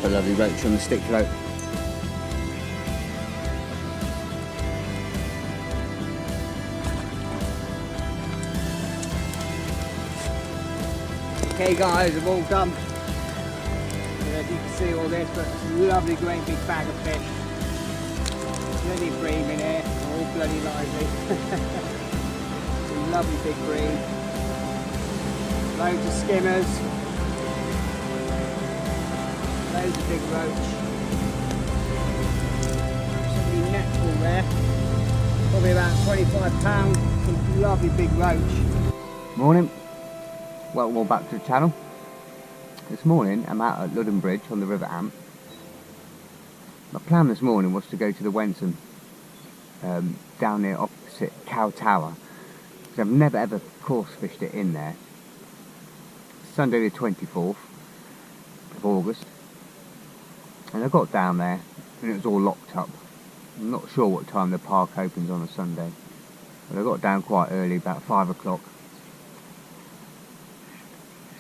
a lovely roach on the stick float. Okay guys, we've all done. I don't know if you can see all this, but it's a lovely great big bag of fish. Bloody bream in here, all bloody lively. Some lovely big bream. Loads of skimmers. Loads of big roach. Absolutely net full there. Probably about 25 pounds. Some lovely big roach. Morning. Welcome all back to the channel. This morning I'm out at Ludden Bridge on the River Am. My plan this morning was to go to the Wensum down there opposite Cow Tower, because I've never ever course fished it in there. Sunday the 24th of August, and I got down there and it was all locked up. I'm not sure what time the park opens on a Sunday, but I got down quite early, about 5 o'clock.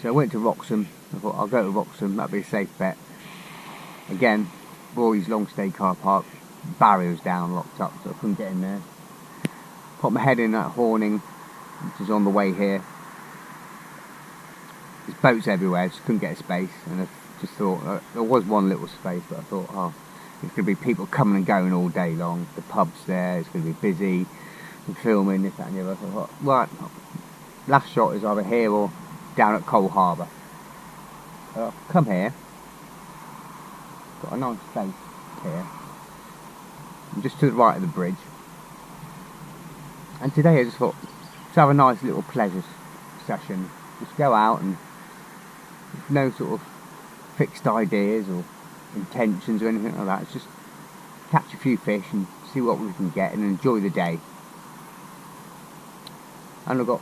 So I went to Wroxham. I thought I'll go to Wroxham, that'd be a safe bet. Again, Rory's long stay car park, barriers down, locked up, so I couldn't get in there. Put my head in at Horning, which is on the way here. There's boats everywhere, just couldn't get a space, and I just thought, there was one little space, but I thought, oh, there's going to be people coming and going all day long. The pub's there, it's going to be busy, and filming, this, that and the other. So I thought, right, last shot is either here or down at Coal Harbour. Come here, got a nice space here, I'm just to the right of the bridge, and today I just thought, let's have a nice little pleasure session, just go out and no sort of fixed ideas or intentions or anything like that. It's just catch a few fish and see what we can get and enjoy the day. And I've got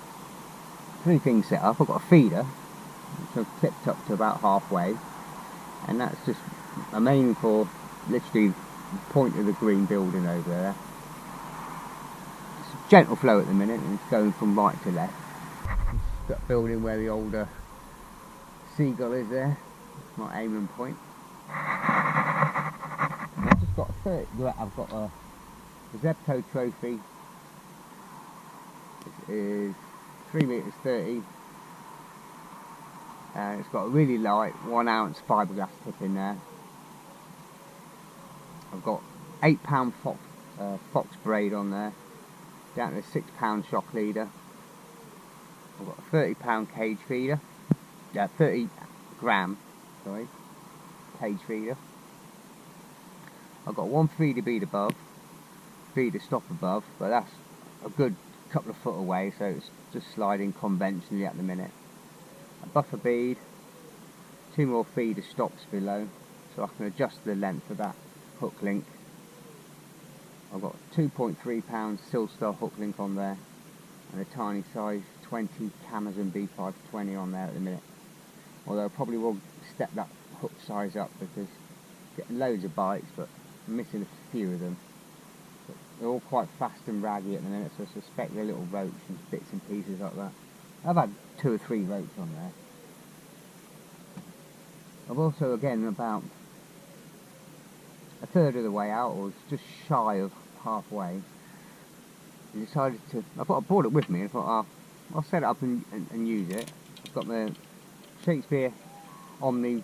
3 things set up. I've got a feeder, which I've clipped up to about halfway, and that's just, I'm aiming for literally the point of the green building over there. It's a gentle flow at the minute and it's going from right to left. It's that building where the older seagull is there. It's my aiming point. I've just got I've got a Zebto trophy. It is 3 meters 30, and it's got a really light 1 ounce fiberglass tip in there. I've got 8 pound fox braid on there, down to a 6 pound shock leader. I've got a 30 pound cage feeder, 30 gram, sorry, cage feeder. I've got 1 feeder bead above, feeder stop above, but that's a good couple of foot away, so it's just sliding conventionally at the minute. A buffer bead, 2 more feeder stops below, so I can adjust the length of that hook link. I've got 2.3 pound Silstar hook link on there, and a tiny size 20 Amazon B520 on there at the minute. Although I probably will step that hook size up because I'm getting loads of bites, but I'm missing a few of them. But they're all quite fast and raggy at the minute, so I suspect they're little roach and bits and pieces like that. I've had 2 or 3 roach on there. I've also, again, about a third of the way out, or just shy of halfway, I decided to, I brought it with me and I thought, oh, I'll set it up and use it. I've got the Shakespeare Omni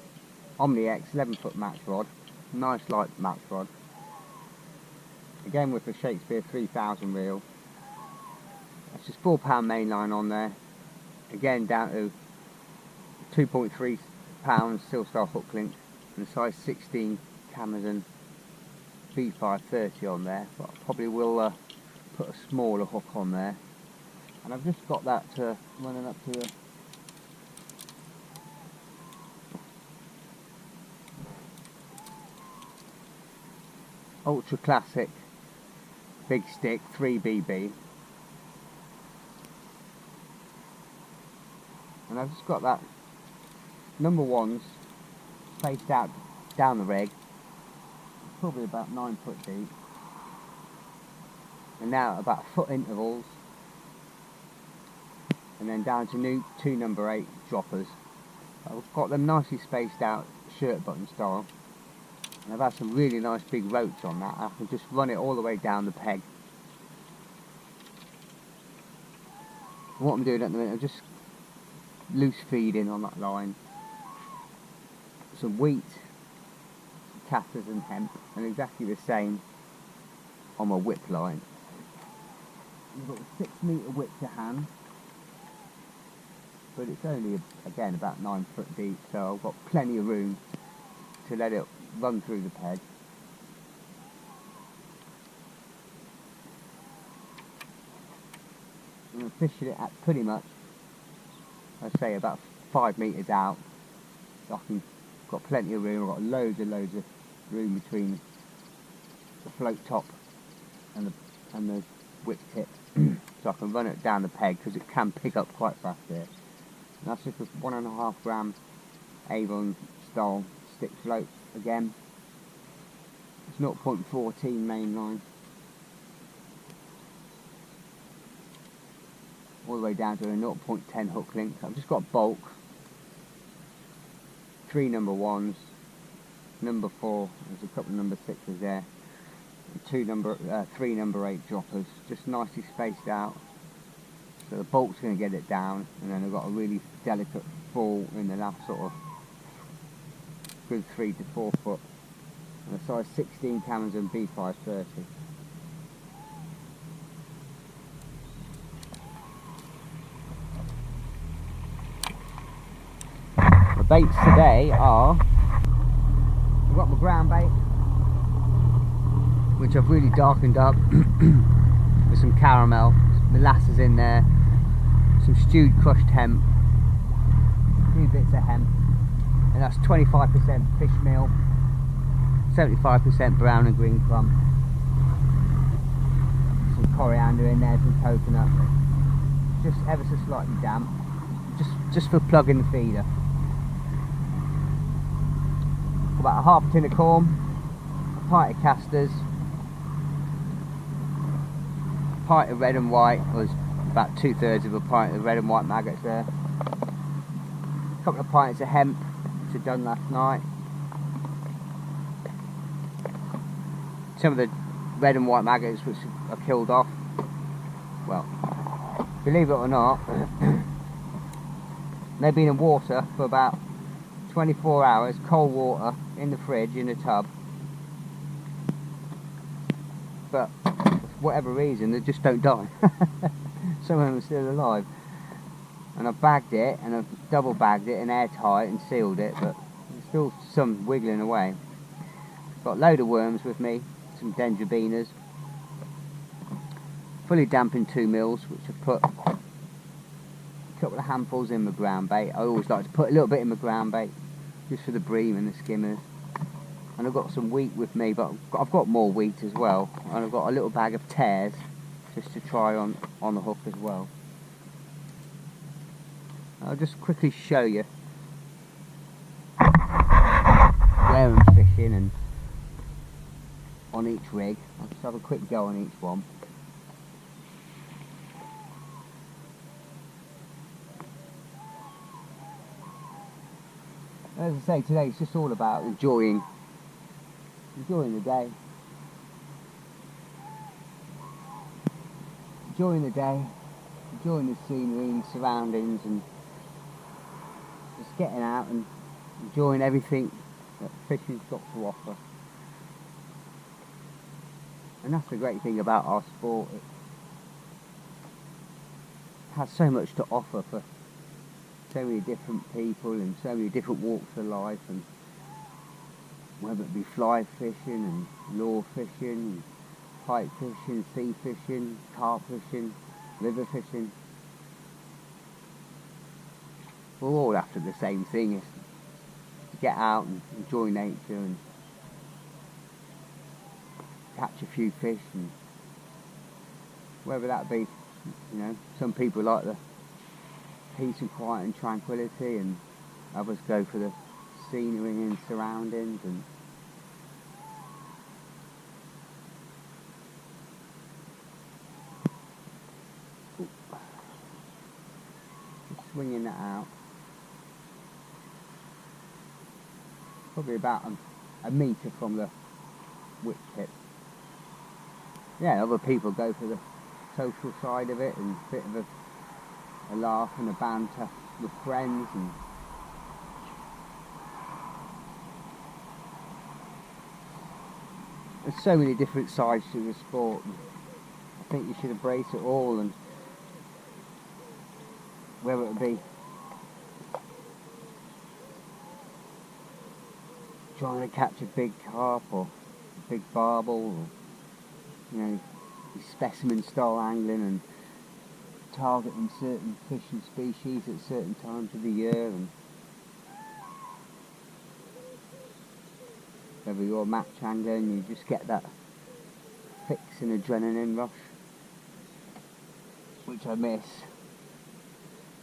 X 11 foot match rod, nice light match rod, again with the Shakespeare 3000 reel. That's just 4 pound mainline on there, again down to 2.3 pounds Silstar hook link and a size 16 Amazon B530 on there, but I probably will put a smaller hook on there. And I've just got that running up to the ultra classic big stick 3BB, and I've just got that number 1s spaced out down the rig, probably about 9 foot deep, and now about 1 foot intervals, and then down to 2 number 8 droppers. I've got them nicely spaced out shirt button style, And I've had some really nice big ropes on that. I can just run it all the way down the peg. And what I'm doing at the minute, I'm just loose feeding on that line. Some wheat, tatters and hemp, and exactly the same on my whip line. You've got a 6 metre whip to hand, but it's only, again, about 9 foot deep, so I've got plenty of room to let it run through the peg. I'm fishing it at pretty much, I'd say, about 5 metres out. Got plenty of room. I've got loads of room between the float top and the whip tip, so I can run it down the peg because it can pick up quite fast here. And that's just with 1.5 gram Avon style stick float again. It's 0.14 main line, all the way down to a 0.10 hook length. I've just got bulk. 3 number 1s, number 4, there's a couple of number 6s there, and 3 number 8 droppers, just nicely spaced out, so the bulk's going to get it down, and then I've got a really delicate fall in the last sort of good 3 to 4 foot, and a size 16 Amazon B530. The baits today are, I've got my ground bait, which I've really darkened up with some caramel, molasses in there, some stewed crushed hemp, a few bits of hemp, and that's 25% fish meal, 75% brown and green crumb, some coriander in there, some coconut, just ever so slightly damp, just for plugging the feeder. About a half tin of corn, a pint of casters, a pint of red and white, was about 2/3 of a pint of red and white maggots there, a couple of pints of hemp, which I done last night, some of the red and white maggots which are killed off. Well, believe it or not, they've been in water for about 24 hours, cold water, in the fridge, in the tub, but for whatever reason they just don't die. Some of them are still alive, and I've bagged it, and I've double bagged it and airtight and sealed it, but there's still some wiggling away. Got a load of worms with me, some dendrobinas, fully dampened 2 mils, which I've put a couple of handfuls in my ground bait. I always like to put a little bit in my ground bait just for the bream and the skimmers. And I've got some wheat with me, but I've got more wheat as well, and I've got a little bag of tares just to try on the hook as well. I'll just quickly show you where I'm fishing and on each rig. I'll just have a quick go on each one. As I say, today it's just all about enjoying the day. Enjoying the day, enjoying the scenery and surroundings, and just getting out and enjoying everything that fishing's got to offer. And that's the great thing about our sport. It has so much to offer for so many different people and so many different walks of life, and whether it be fly fishing and lure fishing, and pike fishing, sea fishing, carp fishing, river fishing. We're all after the same thing, is to get out and enjoy nature and catch a few fish, and whether that be, you know, some people like the peace and quiet and tranquility, and others go for the scenery and surroundings. And just swinging that out, probably about a metre from the wick tip. Yeah, other people go for the social side of it and a bit of a laugh and a banter with friends, and there's so many different sides to the sport. I think you should embrace it all, and whether it be trying to catch a big carp or a big barbel, or you know, specimen style angling and targeting certain fish and species at certain times of the year, and whether you're a match angler and you just get that fix and adrenaline rush, which I miss.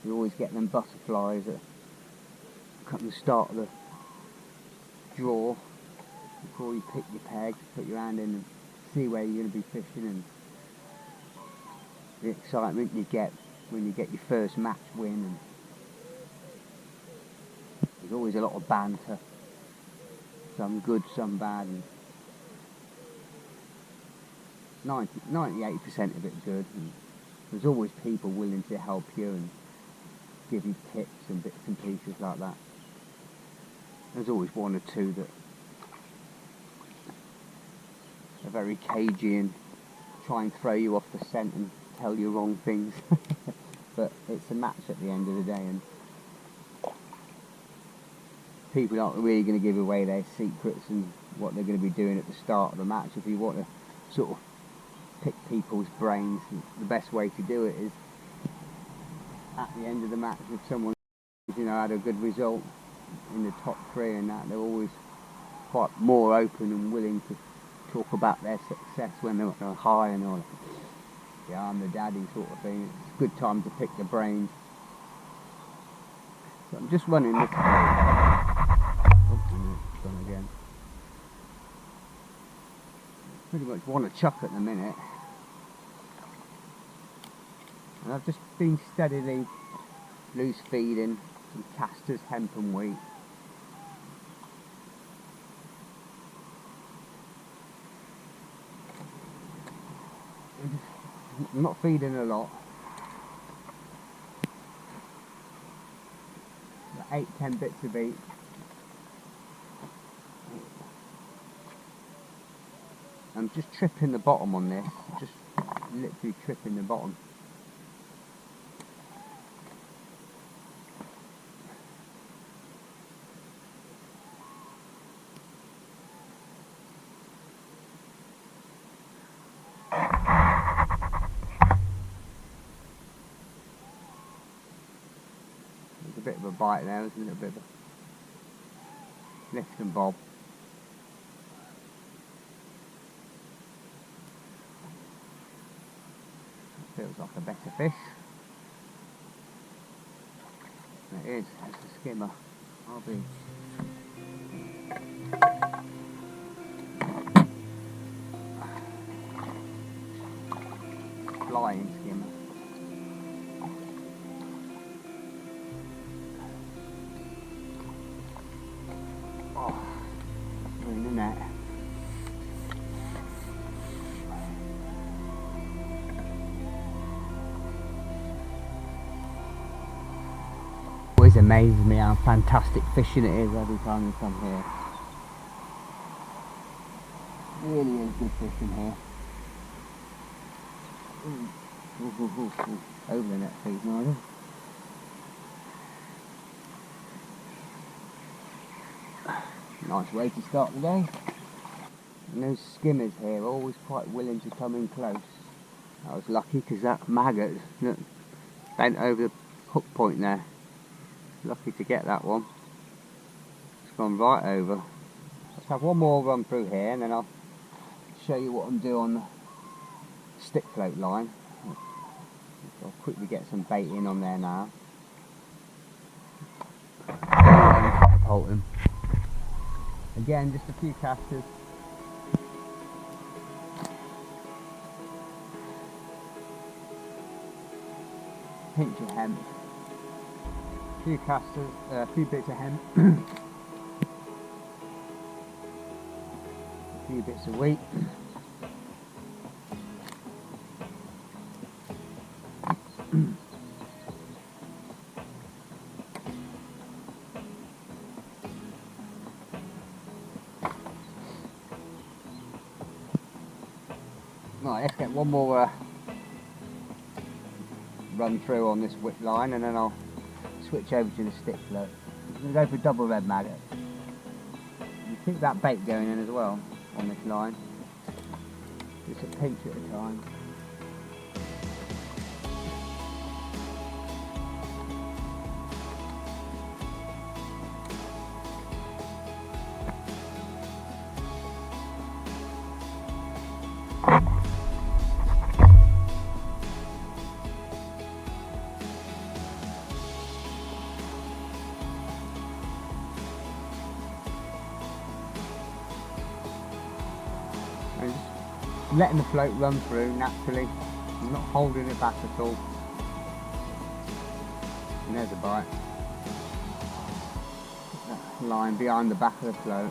You always get them butterflies that come at the start of the draw before you pick your peg, put your hand in and see where you're going to be fishing, and the excitement you get when you get your first match win. And there's always a lot of banter, some good, some bad, and 98% of it good, and there's always people willing to help you and give you tips and bits and pieces like that. There's always one or two that are very cagey and try and throw you off the scent and tell you wrong things. But it's a match at the end of the day, and people aren't really going to give away their secrets and what they're going to be doing at the start of the match. If you want to sort of pick people's brains, the best way to do it is at the end of the match. If someone, you know, had a good result in the top three and that, they're always quite more open and willing to talk about their success when they're high and all. Yeah, I'm the daddy sort of thing. It's a good time to pick the brains. So I'm just running this. Oh, it's gone again. Pretty much want to chuck at the minute. And I've just been steadily loose feeding some casters, hemp and wheat. I'm not feeding a lot. 8-10 bits of each. I'm just tripping the bottom on this, just literally tripping the bottom. There's a bit of a bite there, there's a little bit of a lift and bob. Feels like a better fish. It is, it's a skimmer. I'll be. Flying skimmer. Oh, we're in the net. Always amazes me how fantastic fishing it is every time you come here. It really is good fishing here. Over the net, please, Nigel. Nice way to start the day. And those skimmers here are always quite willing to come in close. I was lucky because that maggot bent over the hook point there. Lucky to get that one. It's gone right over. Let's have one more run through here and then I'll show you what I'm doing on the stick float line. I'll quickly get some bait in on there now. Catapult him. Again, just a few casters. Pinch of hemp. A few casters, a few bits of hemp. A few bits of wheat. Right, let's get one more run through on this whip line, and then I'll switch over to the stick float. I'm going to go for double red maggot. You keep that bait going in as well on this line. Just a pinch at a time. And just letting the float run through naturally. I'm not holding it back at all. And there's a bite. That line behind the back of the float.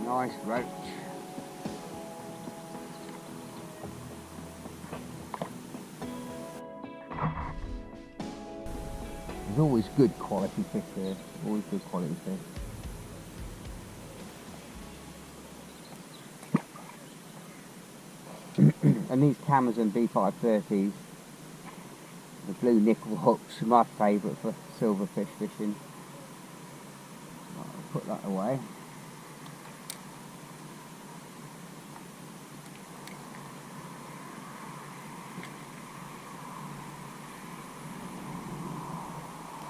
Nice roach. There's always good quality fish here, always good quality fish. And these Amazon B530s, the blue nickel hooks, are my favourite for silverfish fishing. Right, I'll put that away.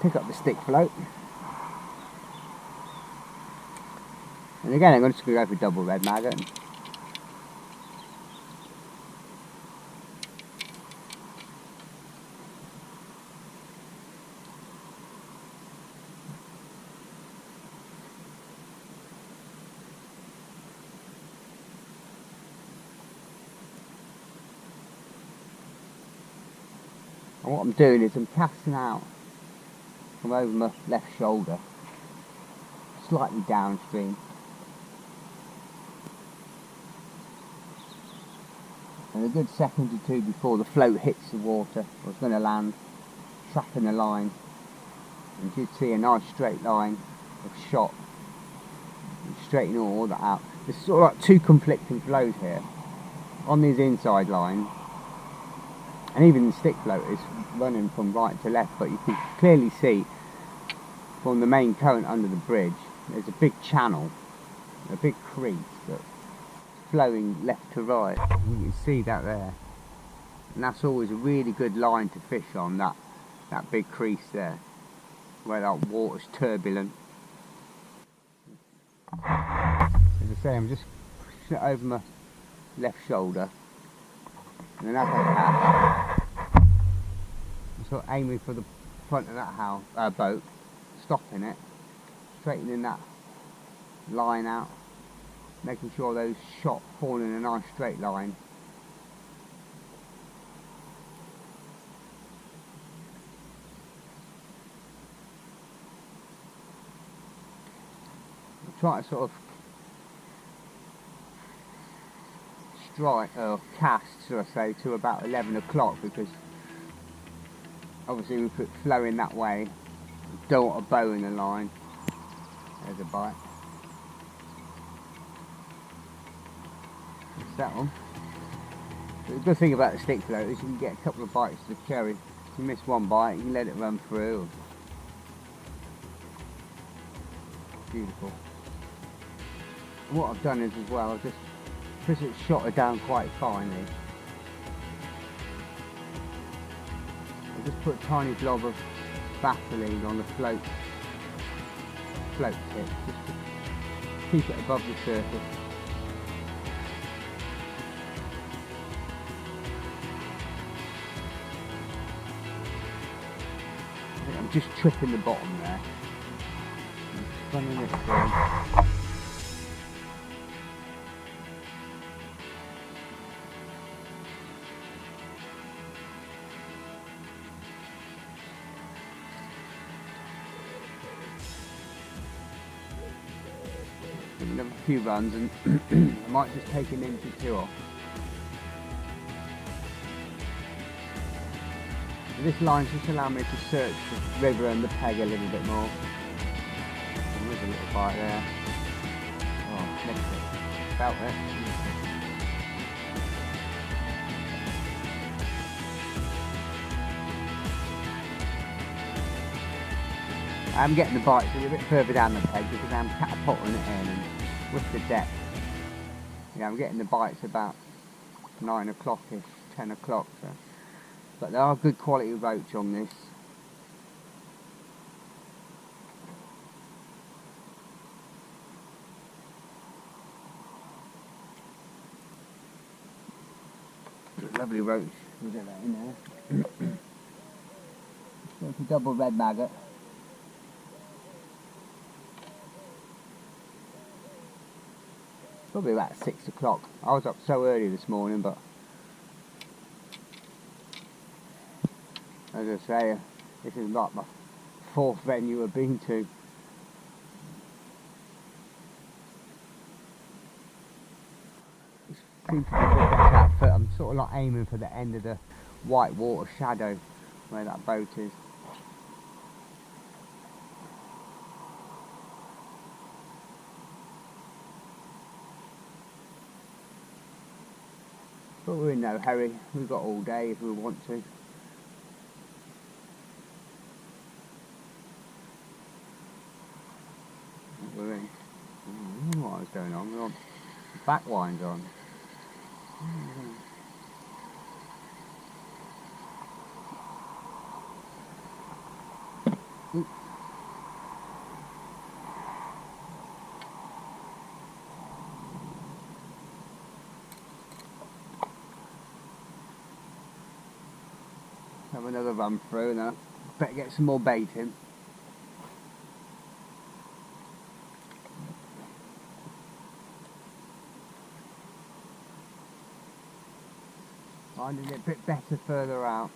Pick up the stick float, and again I'm just going to go for double red maggot. And what I'm doing is I'm casting out from over my left shoulder, slightly downstream, and a good second or two before the float hits the water, I was going to land, trapping the line, and you'd see a nice straight line of shot, and straighten all that out. There's sort of like two conflicting flows here, on these inside lines, and even the stick float is running from right to left, but you can clearly see from the main current under the bridge there's a big channel, a big creek that's flowing left to right. You can see that there, and that's always a really good line to fish on, that big crease there where that water's turbulent. As I say, I'm just pushing it over my left shoulder, and then as I catch, I'm sort of aiming for the front of that boat, stopping it, straightening that line out, making sure those shot fall in a nice straight line. I try to sort of strike or cast, should I say, to about 11 o'clock, because obviously we put flowing that way. Don't want a bow in the line. There's a bite. That's that one. But the good thing about the stick float is you can get a couple of bites to the cherry. If you miss one bite, you can let it run through. Beautiful. And what I've done is as well, I've just, because it's shot it down quite finely, I've just put a tiny blob of Vaseline on the float tip, just to keep it above the surface. I'm just tripping the bottom there, I'm running it through. few runs and I might just take an inch or two off. This line's just allowing me to search the river and the peg a little bit more. And there's a little bite there. Oh, missed it. Felt it. I'm getting the bites a little bit further down the peg because I'm catapulting it in, and with the depth, I'm getting the bites about 9 o'clock-ish, 10 o'clock. So. But there are good quality roach on this. Lovely roach. We'll get that in there. So it's a double red maggot. Probably about 6 o'clock. I was up so early this morning, but as I say, this is like my 4th venue I've been to. It seems to be the best outfit. I'm sort of like aiming for the end of the white water shadow where that boat is. But we're in no hurry, we've got all day if we want to. We're in. I don't know what was going on, we're on back winds on. Oops. Have another run through and I better get some more bait in. Finding it a bit better further out.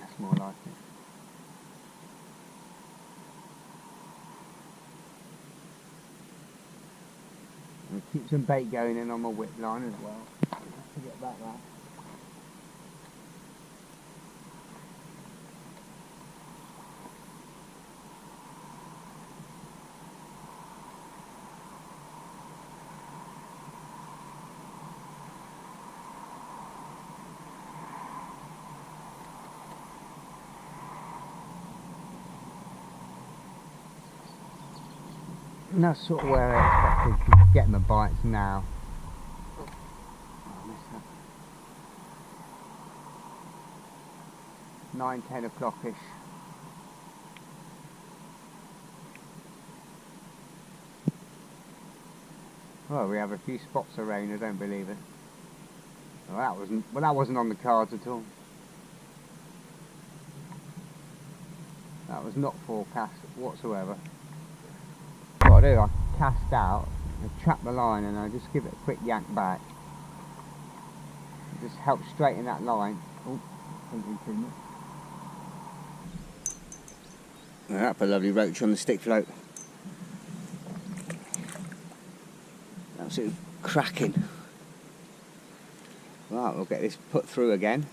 That's more like it. And keep some bait going in on my whip line as well. Forget about that. And that's sort of where I expected to get my bites now. Oh, I missed that. 9, 10 o'clock-ish. Well, we have a few spots of rain, I don't believe it. Well, that wasn't on the cards at all. That was not forecast whatsoever. What I do, I cast out, I trap the line and I just give it a quick yank back. It just helps straighten that line. Oh, thinking too much. That's a lovely roach on the stick float. Absolutely cracking. Right, we'll get this put through again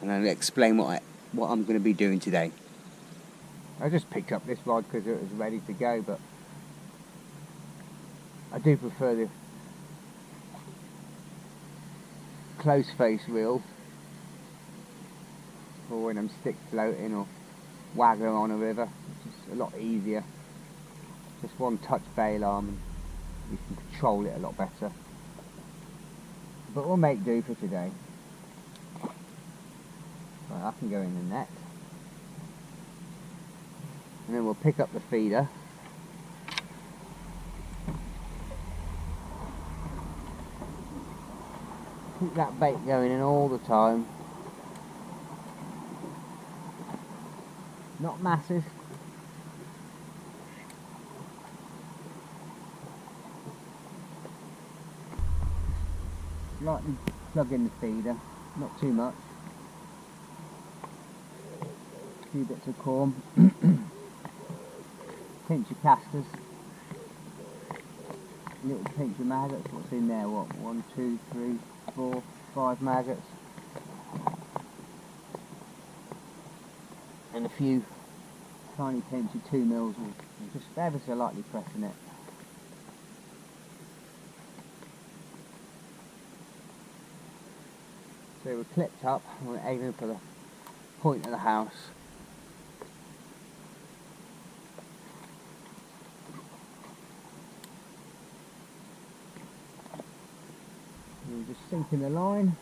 and I'll explain what I'm going to be doing today. I just picked up this rod because it was ready to go, but I do prefer the close face reel for when I'm stick floating or wagging on a river. It's just a lot easier. Just one touch bail arm and you can control it a lot better. But we'll make do for today. Right, I can go in the net. And then we'll pick up the feeder. Keep that bait going in all the time. Not massive. Lightly plug in the feeder, not too much. A few bits of corn, pinch of casters, a little pinch of maggots. What's in there? What? 1, 2, 3, 4, 5 maggots, and a few tiny pinch of 2 mils, just ever so lightly pressing it. So we're clipped up, and we're aiming for the point of the house. And we're just sinking the line.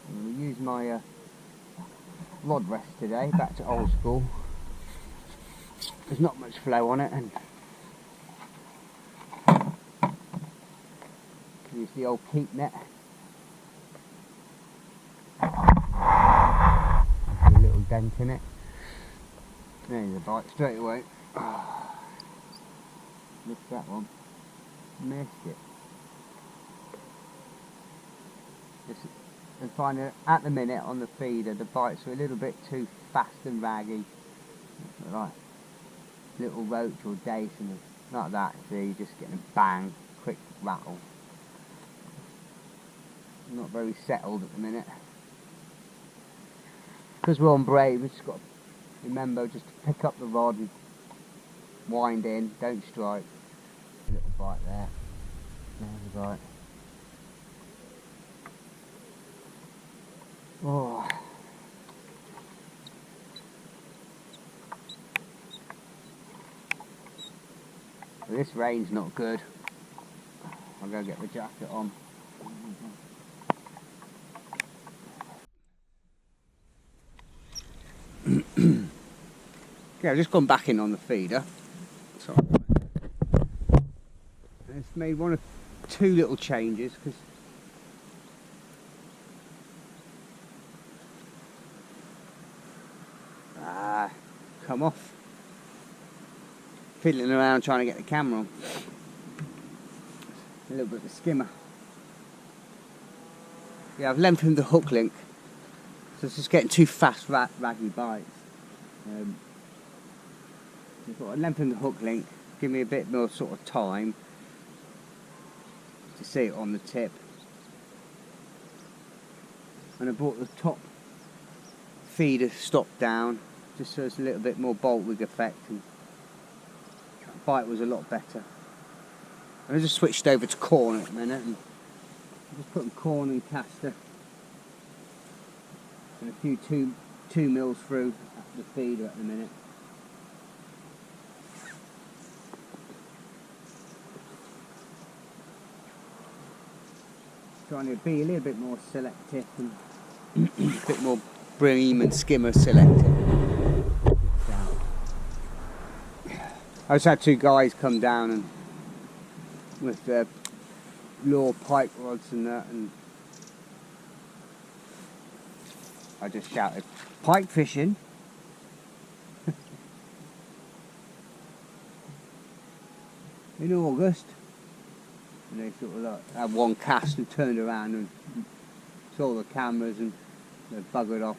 And we use my rod rest today, back to old school. There's not much flow on it, and use the old keep net. A little dent in it. There's a bite straight away. Look at that one. Missed it. And finding at the minute on the feeder the bites are a little bit too fast and raggy. Like little roach or dace and like that. So you're just getting a bang, quick rattle. Not very settled at the minute. Because we're on braid, we've just got to remember just to pick up the rod and wind in, don't strike. A little bite there. There's a bite. Oh. Well, this rain's not good. I'll go get the jacket on. Yeah, I've just gone back in on the feeder. Sorry. And it's made 1 or 2 little changes because come off. Fiddling around trying to get the camera on. A little bit of a skimmer. Yeah, I've lengthened the hook link, so it's just getting too fast, raggy bites. I thought I'd lengthen the hook link, give me a bit more sort of time to see it on the tip. And I brought the top feeder stop down, just so it's a little bit more bolt wig effect, and that bite was a lot better. And I just switched over to corn at the minute, and just putting corn and caster and a few 2 mils through the feeder at the minute. Trying to be a little bit more selective and a bit more bream and skimmer selective. I just had 2 guys come down and with their lure pike rods and that, and I just shouted, "Pike fishing!" in August. And they sort of like had 1 cast and turned around and saw the cameras and they buggered off.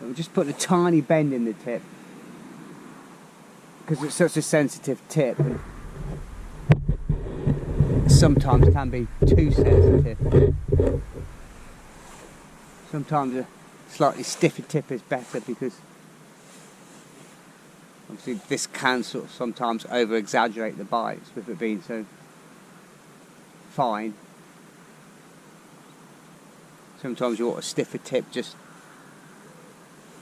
But we're just putting a tiny bend in the tip because it's such a sensitive tip, and sometimes can be too sensitive. Sometimes a slightly stiffer tip is better because obviously this can sort of sometimes over exaggerate the bites with it being so fine. Sometimes you want a stiffer tip just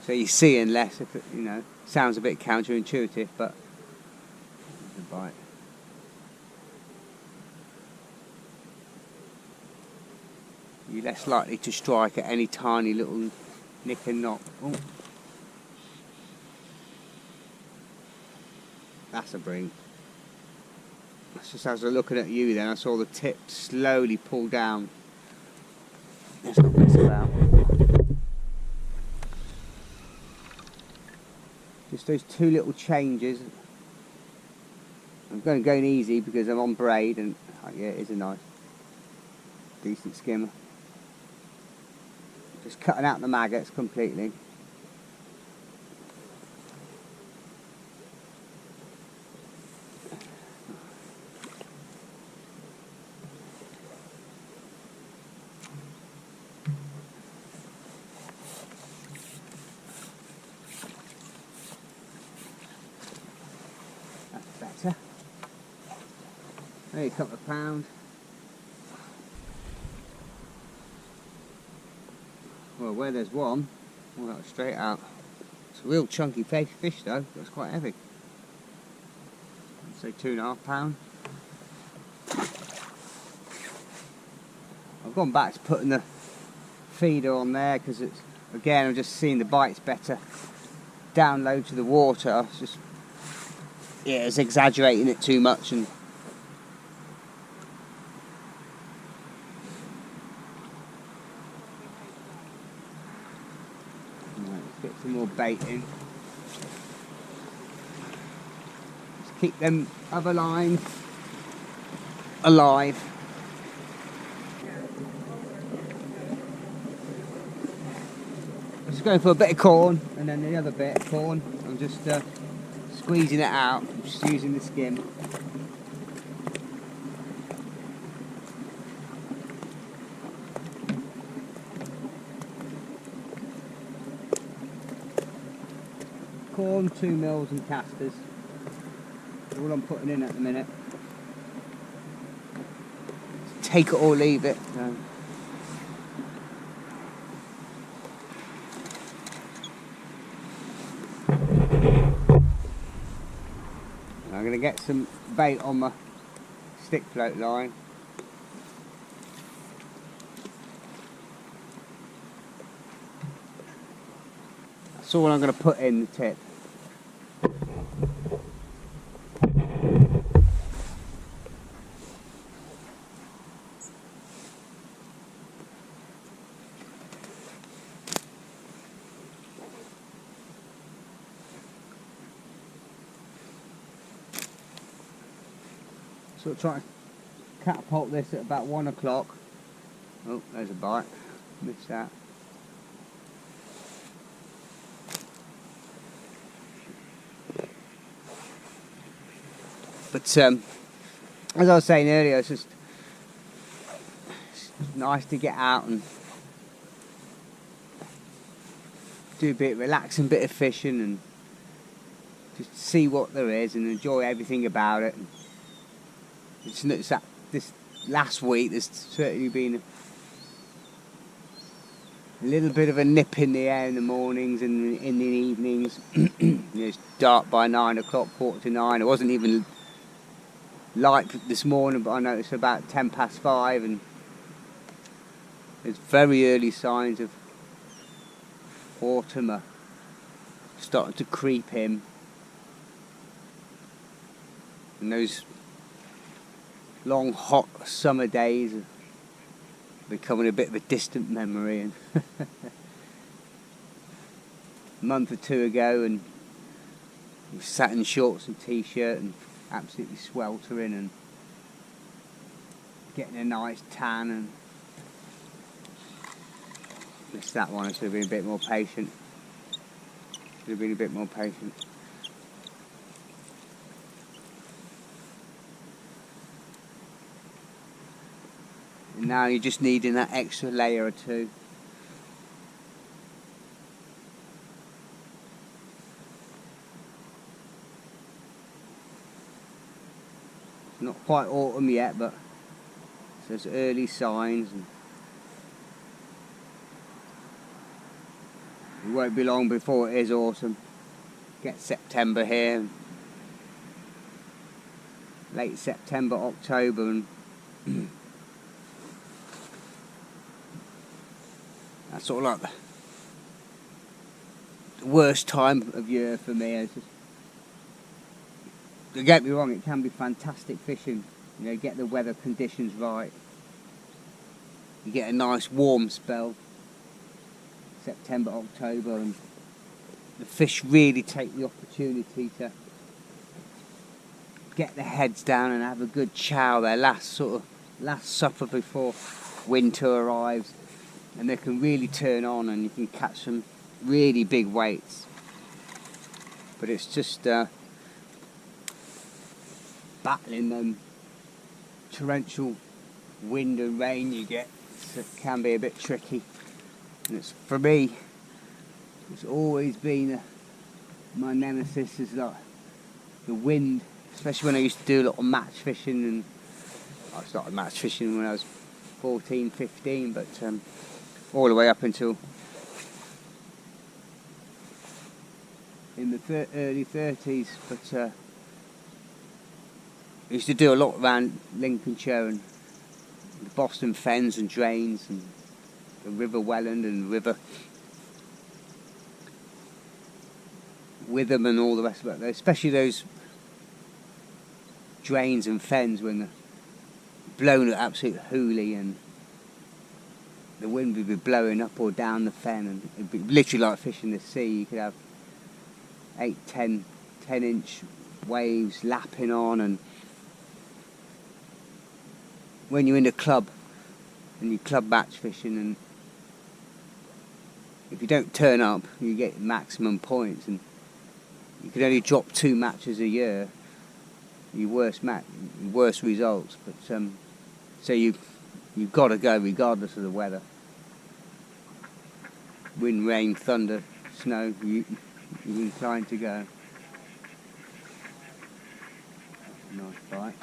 so you're seeing less, if it, you know, sounds a bit counterintuitive, but it's a bite. You're less likely to strike at any tiny little nick and knock. Ooh. That's a bream. That's just as I was looking at you then, I saw the tip slowly pull down. Let's not mess about. Just those 2 little changes I'm going easy because I'm on braid, and yeah, it is a nice, decent skimmer. Just cutting out the maggots completely. That's better. Maybe a couple of pounds. Well, where there's one, well, that's straight out. It's a real chunky fish though, that's quite heavy. I'd say 2.5 pounds. I've gone back to putting the feeder on there because it's, again, I'm just seeing the bites better down low to the water. It's just, yeah, it's exaggerating it too much. And let's get some more bait in. Just keep them other lines alive. I'm just going for a bit of corn, and then the other bit of corn, I'm just squeezing it out, just using the skim. Corn, 2 mils and casters. That's all I'm putting in at the minute. Take it or leave it. I'm going to get some bait on my stick float line. That's all I'm going to put in the tip. So I'll try and catapult this at about 1 o'clock. Oh, there's a bite. Missed that. But as I was saying earlier, it's nice to get out and do a bit of relaxing, bit of fishing, and just see what there is and enjoy everything about it. It's noticed that this last week there's certainly been a little bit of a nip in the air in the mornings and in the evenings. It's dark by 9 o'clock, 8:45. It wasn't even light this morning, but I noticed about 5:10, and there's very early signs of autumn starting to creep in, and those long hot summer days are becoming a bit of a distant memory. And a month or two ago, and we sat in shorts and t-shirt and absolutely sweltering and getting a nice tan, and missed that one. I should have been a bit more patient. Should have been a bit more patient. And now you're just needing that extra layer or two. Not quite autumn yet, but there's early signs, and it won't be long before it is autumn. Get September here, late September, October, and that's sort of like the worst time of year for me. It's just, don't get me wrong, it can be fantastic fishing. You know, get the weather conditions right. You get a nice warm spell, September, October, and the fish really take the opportunity to get their heads down and have a good chow, their last supper before winter arrives, and they can really turn on and you can catch some really big weights. But it's just battling them torrential wind and rain you get, so it can be a bit tricky. And it's, for me, it's always been my nemesis is like the wind, especially when I used to do a lot of match fishing, and I started match fishing when I was 14, 15, but all the way up until in the early 30s, but I used to do a lot around Lincolnshire and the Boston Fens and Drains and the River Welland and River Witham and all the rest of it, especially those drains and fens when they're blown at absolute hoolie and the wind would be blowing up or down the fen, and it'd be literally like fishing the sea. You could have 8, 10 inch waves lapping on, and when you're in the club and you club match fishing, and if you don't turn up you get maximum points, and you can only drop 2 matches a year, your worst results, but so you've got to go regardless of the weather, wind, rain, thunder, snow, you're inclined to go. Nice bite.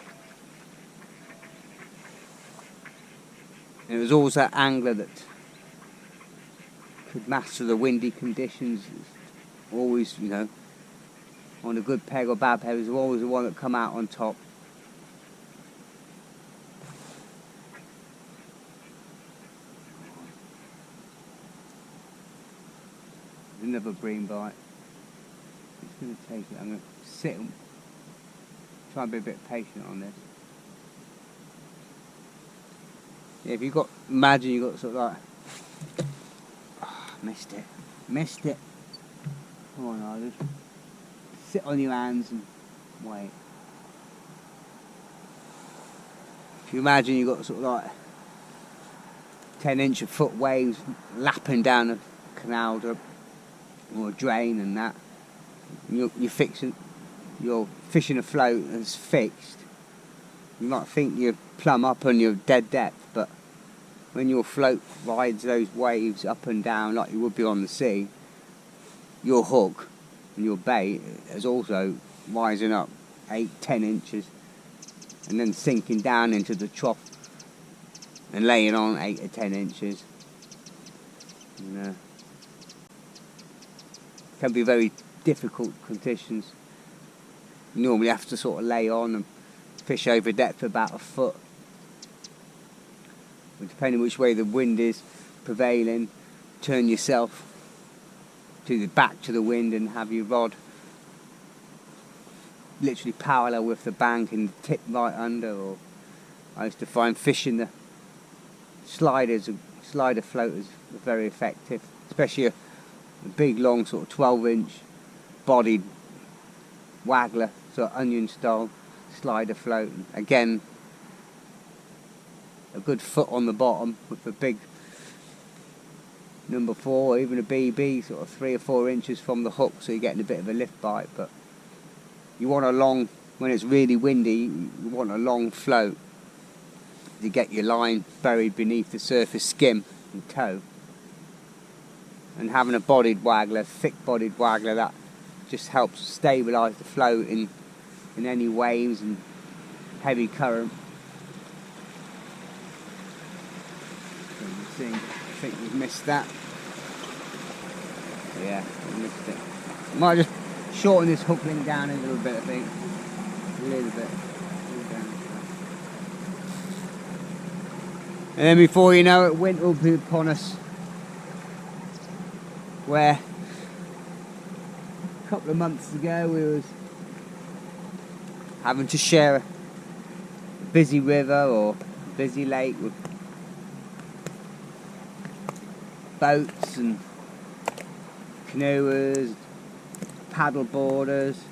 And it was always that angler that could master the windy conditions, always, you know, on a good peg or bad peg, was always the one that come out on top. There's another bream bite. It's going to take it. I'm going to sit and try and be a bit patient on this. Yeah, if you've got, imagine you've got sort of like, oh, missed it. Come on, Ireland. Sit on your hands and wait. If you imagine you've got sort of like 10-inch a foot waves lapping down a canal or a drain and that, and you're fishing a float that's fixed, you might think you're plumb up on your dead depth, but when your float rides those waves up and down like you would be on the sea, your hook and your bait is also rising up 8, 10 inches and then sinking down into the trough and laying on 8 or 10 inches. And, can be very difficult conditions. You normally have to sort of lay on and fish over depth about a foot. But depending which way the wind is prevailing, turn yourself to the back to the wind and have your rod literally parallel with the bank and tip right under. Or I used to find fishing the slider floaters are very effective, especially a big long sort of 12-inch bodied waggler, sort of onion style slider float. Again, a good foot on the bottom with a big number 4 or even a BB, sort of 3 or 4 inches from the hook, so you're getting a bit of a lift bite. But you want a long, when it's really windy, you want a long float to get your line buried beneath the surface skim and toe. And having a bodied waggler, thick bodied waggler, that just helps stabilise the float in any waves and heavy current. So I think we've missed that. Yeah, we missed it. Might just shorten this hook link down a little bit, I think. A little bit. And then before you know it, winter will be upon us. Where a couple of months ago we was having to share a busy river or a busy lake with boats and canoers, paddle boarders,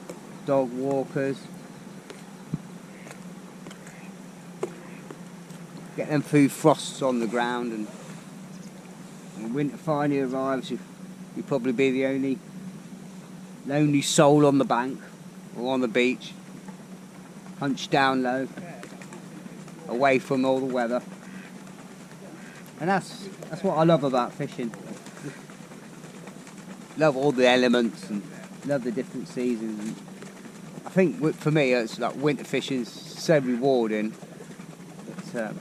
dog walkers, get them through frosts on the ground, and when winter finally arrives, you'll probably be the only lonely soul on the bank or on the beach, hunched down low, away from all the weather. And that's what I love about fishing. Love all the elements and love the different seasons. And I think for me, it's like winter fishing is so rewarding. That,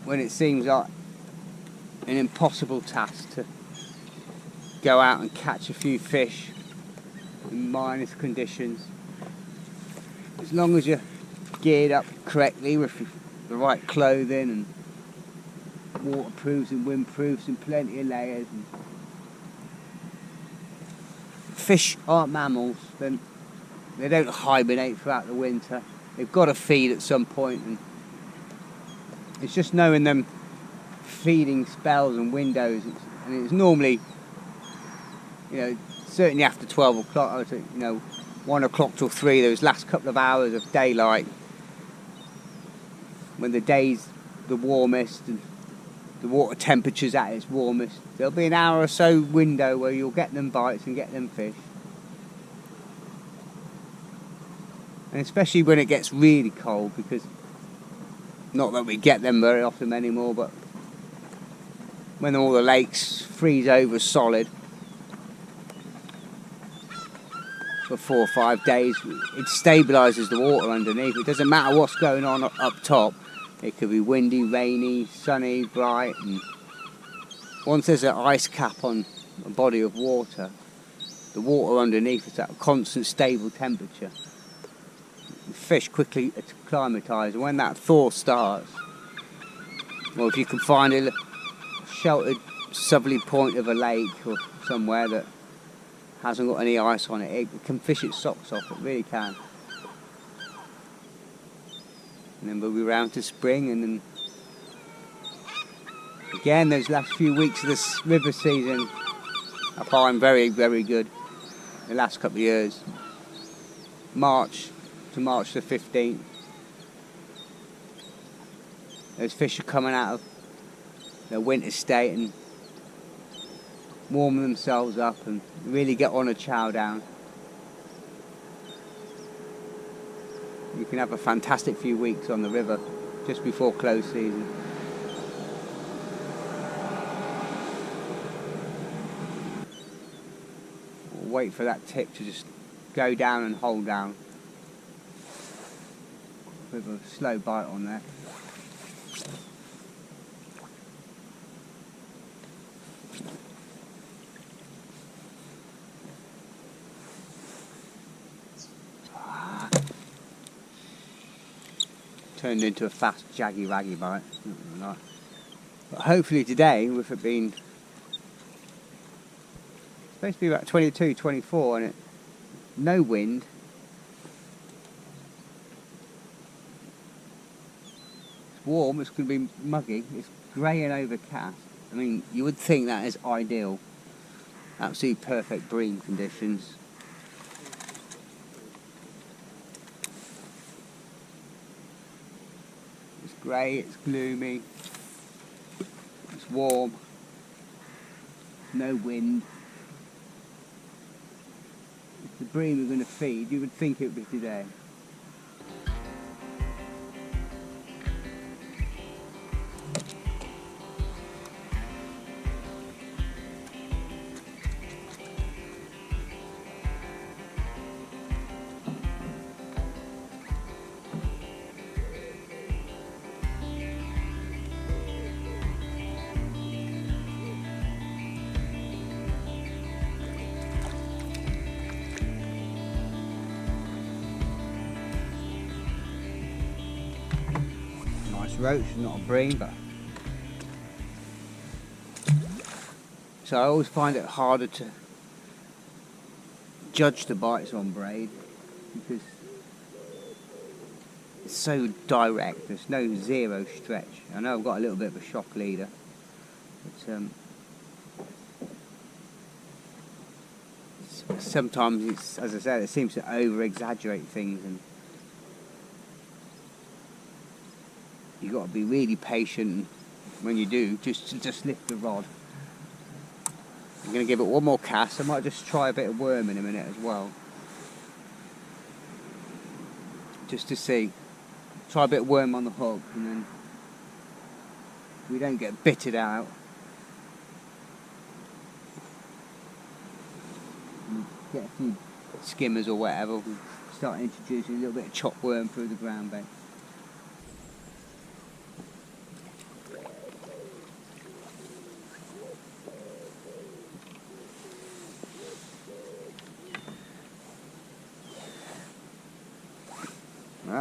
when it seems like an impossible task to go out and catch a few fish in minus conditions, as long as you're geared up correctly with the right clothing and waterproofs and windproofs and plenty of layers. And fish aren't mammals, then they don't hibernate throughout the winter. They've got to feed at some point, and it's just knowing them feeding spells and windows. And it's normally, certainly after 12 o'clock, I would say, 1 o'clock till 3, those last couple of hours of daylight, when the day's the warmest and the water temperature's at its warmest, there'll be an hour or so window where you'll get them bites and get them fish. And especially when it gets really cold, because not that we get them very often anymore, but when all the lakes freeze over solid for 4 or 5 days, it stabilises the water underneath. It doesn't matter what's going on up top. It could be windy, rainy, sunny, bright, and once there's an ice cap on a body of water, the water underneath is at a constant stable temperature. The fish quickly acclimatise, and when that thaw starts, or if you can find a sheltered southerly point of a lake or somewhere that hasn't got any ice on it, it can fish its socks off, it really can. And then we'll be round to spring, and then again those last few weeks of this river season I find very, very good. The last couple of years, March to March the 15th, those fish are coming out of their winter state and warming themselves up and really get on a chow down. You can have a fantastic few weeks on the river just before close season. We'll wait for that tip to just go down and hold down with a slow bite on there. Turned into a fast jaggy raggy bite. But hopefully today, with it being supposed to be about 22, 24 and no wind, it's warm, it's going to be muggy, it's grey and overcast. I mean, you would think that is ideal. Absolutely perfect bream conditions. It's grey, it's gloomy, it's warm, no wind. If the bream are going to feed, you would think it would be today. Roach, not a bream, but so I always find it harder to judge the bites on braid because it's so direct. There's no zero stretch. I know I've got a little bit of a shock leader, but sometimes it's, as I said, it seems to over exaggerate things, and you've got to be really patient when you do, just lift the rod. I'm going to give it one more cast. I might just try a bit of worm in a minute as well, just to see. Try a bit of worm on the hook, and then if we don't get bitted out, and get a few skimmers or whatever, we'll start introducing a little bit of chopped worm through the ground bait.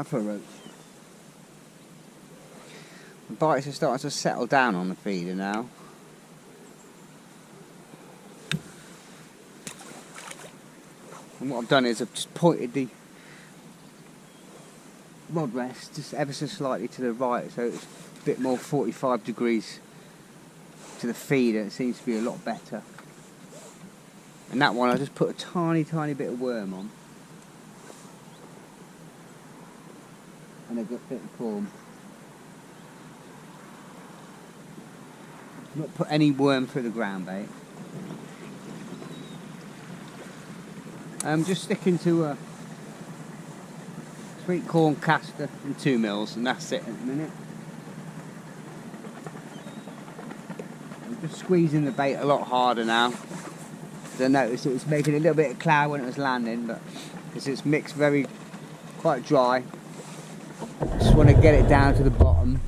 For a roach. The bites are starting to settle down on the feeder now. And what I've done is I've just pointed the rod rest just ever so slightly to the right, so it's a bit more 45 degrees to the feeder. It seems to be a lot better. And that one I just put a tiny bit of worm on. And a good bit of form. Not put any worm through the ground bait. I'm just sticking to a sweet corn caster and 2 mils, and that's it at the minute. I'm just squeezing the bait a lot harder now. I noticed it was making a little bit of cloud when it was landing, but because it's mixed quite dry. Just want to get it down to the bottom.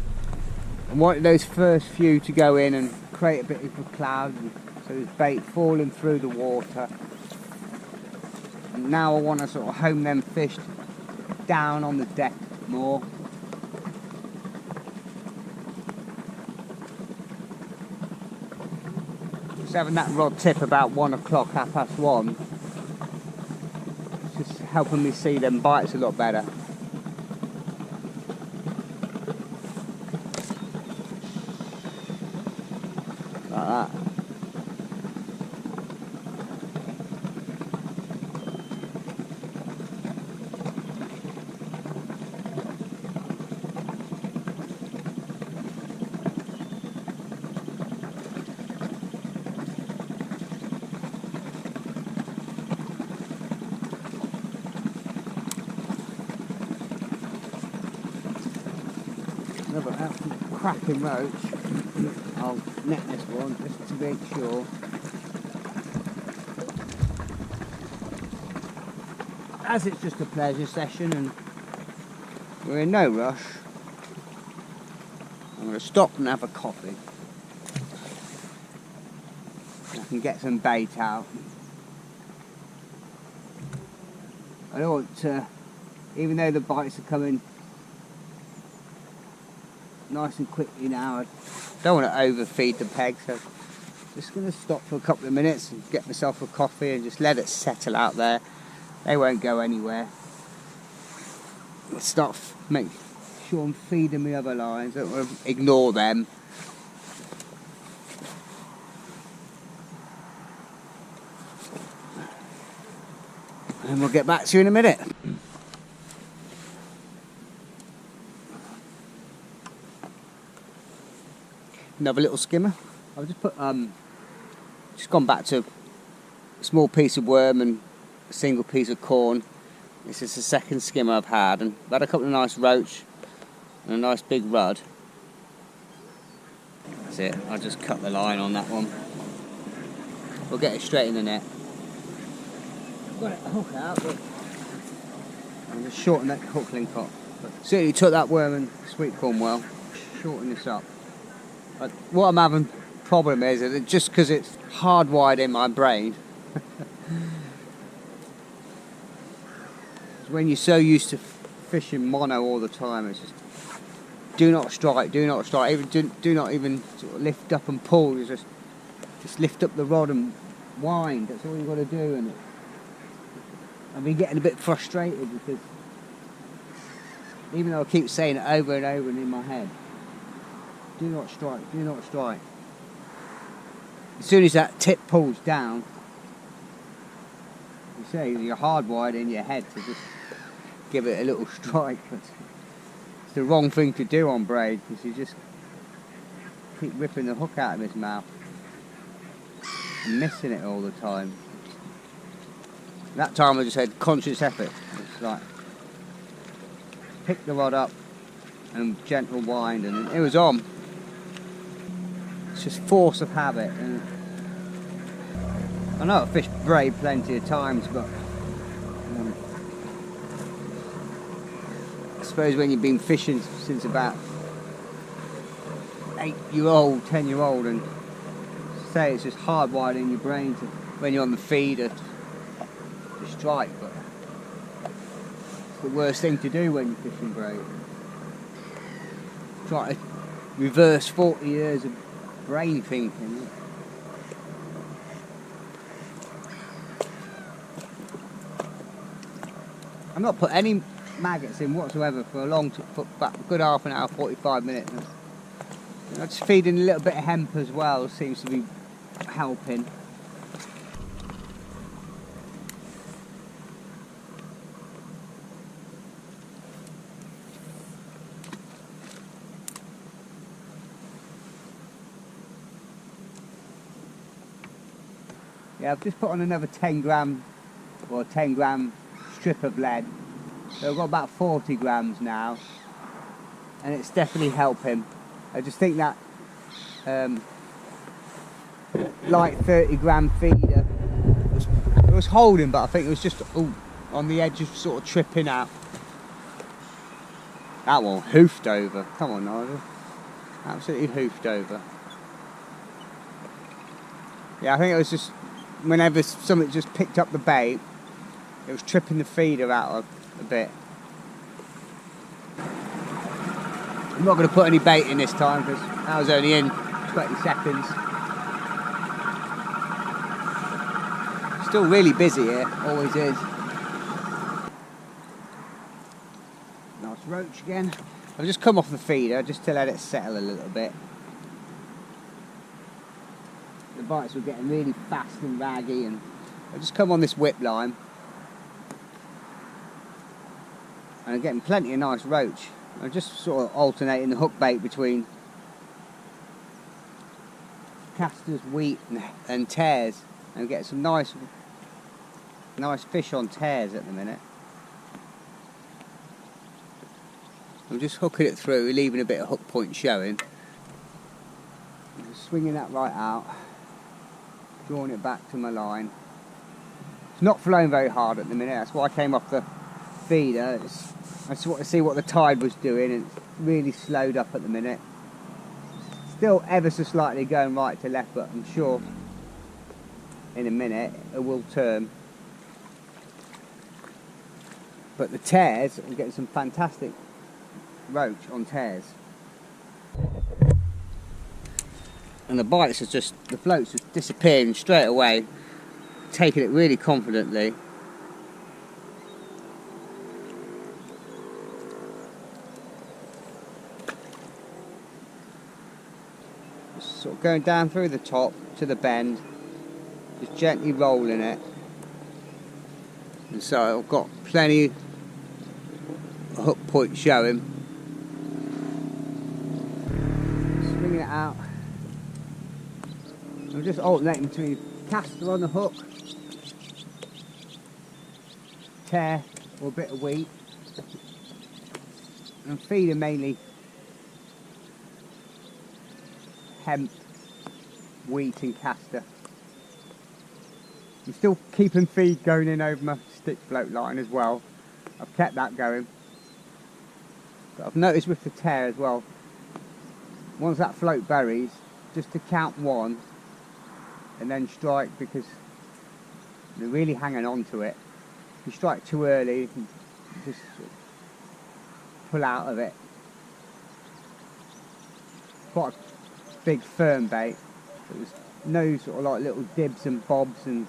I want those first few to go in and create a bit of a cloud, so there's bait falling through the water. And now I want to sort of home them fish down on the deck more. Just having that rod tip about 1 o'clock, 1:30. It's just helping me see them bites a lot better. Like that. Another cracking roach. I'll net this one just to make sure. As it's just a pleasure session and we're in no rush, I'm going to stop and have a coffee. I can get some bait out. I don't want to, even though the bites are coming nice and quickly now, I don't want to overfeed the peg, so just going to stop for a couple of minutes and get myself a coffee and just let it settle out there. They won't go anywhere. Start make sure I'm feeding my other lines. Don't want to ignore them. And we'll get back to you in a minute. Another little skimmer. I've just put just gone back to a small piece of worm and a single piece of corn. This is the second skimmer I've had, and I've had a couple of nice roach and a nice big rudd. That's it. I'll just cut the line on that one. We'll get it straight in the net. I've got it hook out, but I'm just shorten that hook link up. But certainly took that worm and sweet corn well. Shorten this up. But what I'm having problem is that just because it's hardwired in my brain, when you're so used to fishing mono all the time, it's just do not strike, even do not even sort of lift up and pull. You just lift up the rod and wind. That's all you've got to do. And I've been getting a bit frustrated because even though I keep saying it over and over and in my head, do not strike, do not strike. As soon as that tip pulls down, you say you're hardwired in your head to just give it a little strike. But It's the wrong thing to do on braid, because you just keep ripping the hook out of his mouth and missing it all the time. That time I just had conscious effort. It's like pick the rod up and gentle wind, and it was on. It's just force of habit. And I know I've fished braid plenty of times, but I suppose when you've been fishing since about 8-year-old, 10-year-old, and say it's just hardwired in your brain to, when you're on the feeder, to strike, but it's the worst thing to do when you're fishing braid. Try to reverse 40 years of brain thinking. I've not put any maggots in whatsoever for about a good half an hour, 45 minutes. I'm just feeding a little bit of hemp as well, seems to be helping. Yeah, I've just put on another 10 gram or 10 gram strip of lead. So I've got about 40 grams now, and it's definitely helping. I just think that light 30 gram feeder was holding, but I think it was just on the edge of sort of tripping out. That one hoofed over. Come on, Nigel. Absolutely hoofed over. Yeah, I think it was just whenever something just picked up the bait, it was tripping the feeder out a bit. I'm not going to put any bait in this time because I was only in 20 seconds. Still really busy here, always is. Nice roach again. I've just come off the feeder just to let it settle a little bit. The bites were getting really fast and raggy, and I've just come on this whip line. And I'm getting plenty of nice roach. I'm just sort of alternating the hook bait between casters, wheat and tares, and get some nice fish on tares at the minute. I'm just hooking it through, leaving a bit of hook point showing. I'm just swinging that right out, drawing it back to my line. It's not flowing very hard at the minute, that's why I came off the feeder. I just want to see what the tide was doing, and it's really slowed up at the minute. Still ever so slightly going right to left, but I'm sure in a minute it will turn. But the tares, I'm getting some fantastic roach on tares. And the bites are just, the floats just disappearing straight away, taking it really confidently. Sort of going down through the top to the bend, just gently rolling it. And so I've got plenty of hook point showing. Swinging it out. I'm just alternating between caster on the hook, tear or a bit of wheat, and I'm feeding mainly hemp, wheat and caster. I'm still keeping feed going in over my stick float line as well. I've kept that going. But I've noticed with the tear as well, once that float buries, just to count one and then strike, because they're really hanging on to it. If you strike too early, you can just pull out of it. Quite a big firm bait. There's no sort of like little dibs and bobs, and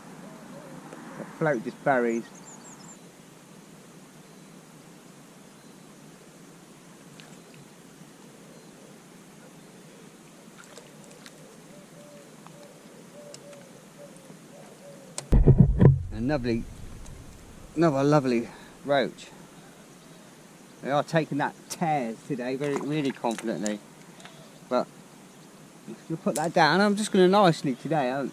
the float just buries. Another lovely roach. They are taking that tears today, really confidently. But we'll put that down. I'm just going to nicely today. I'll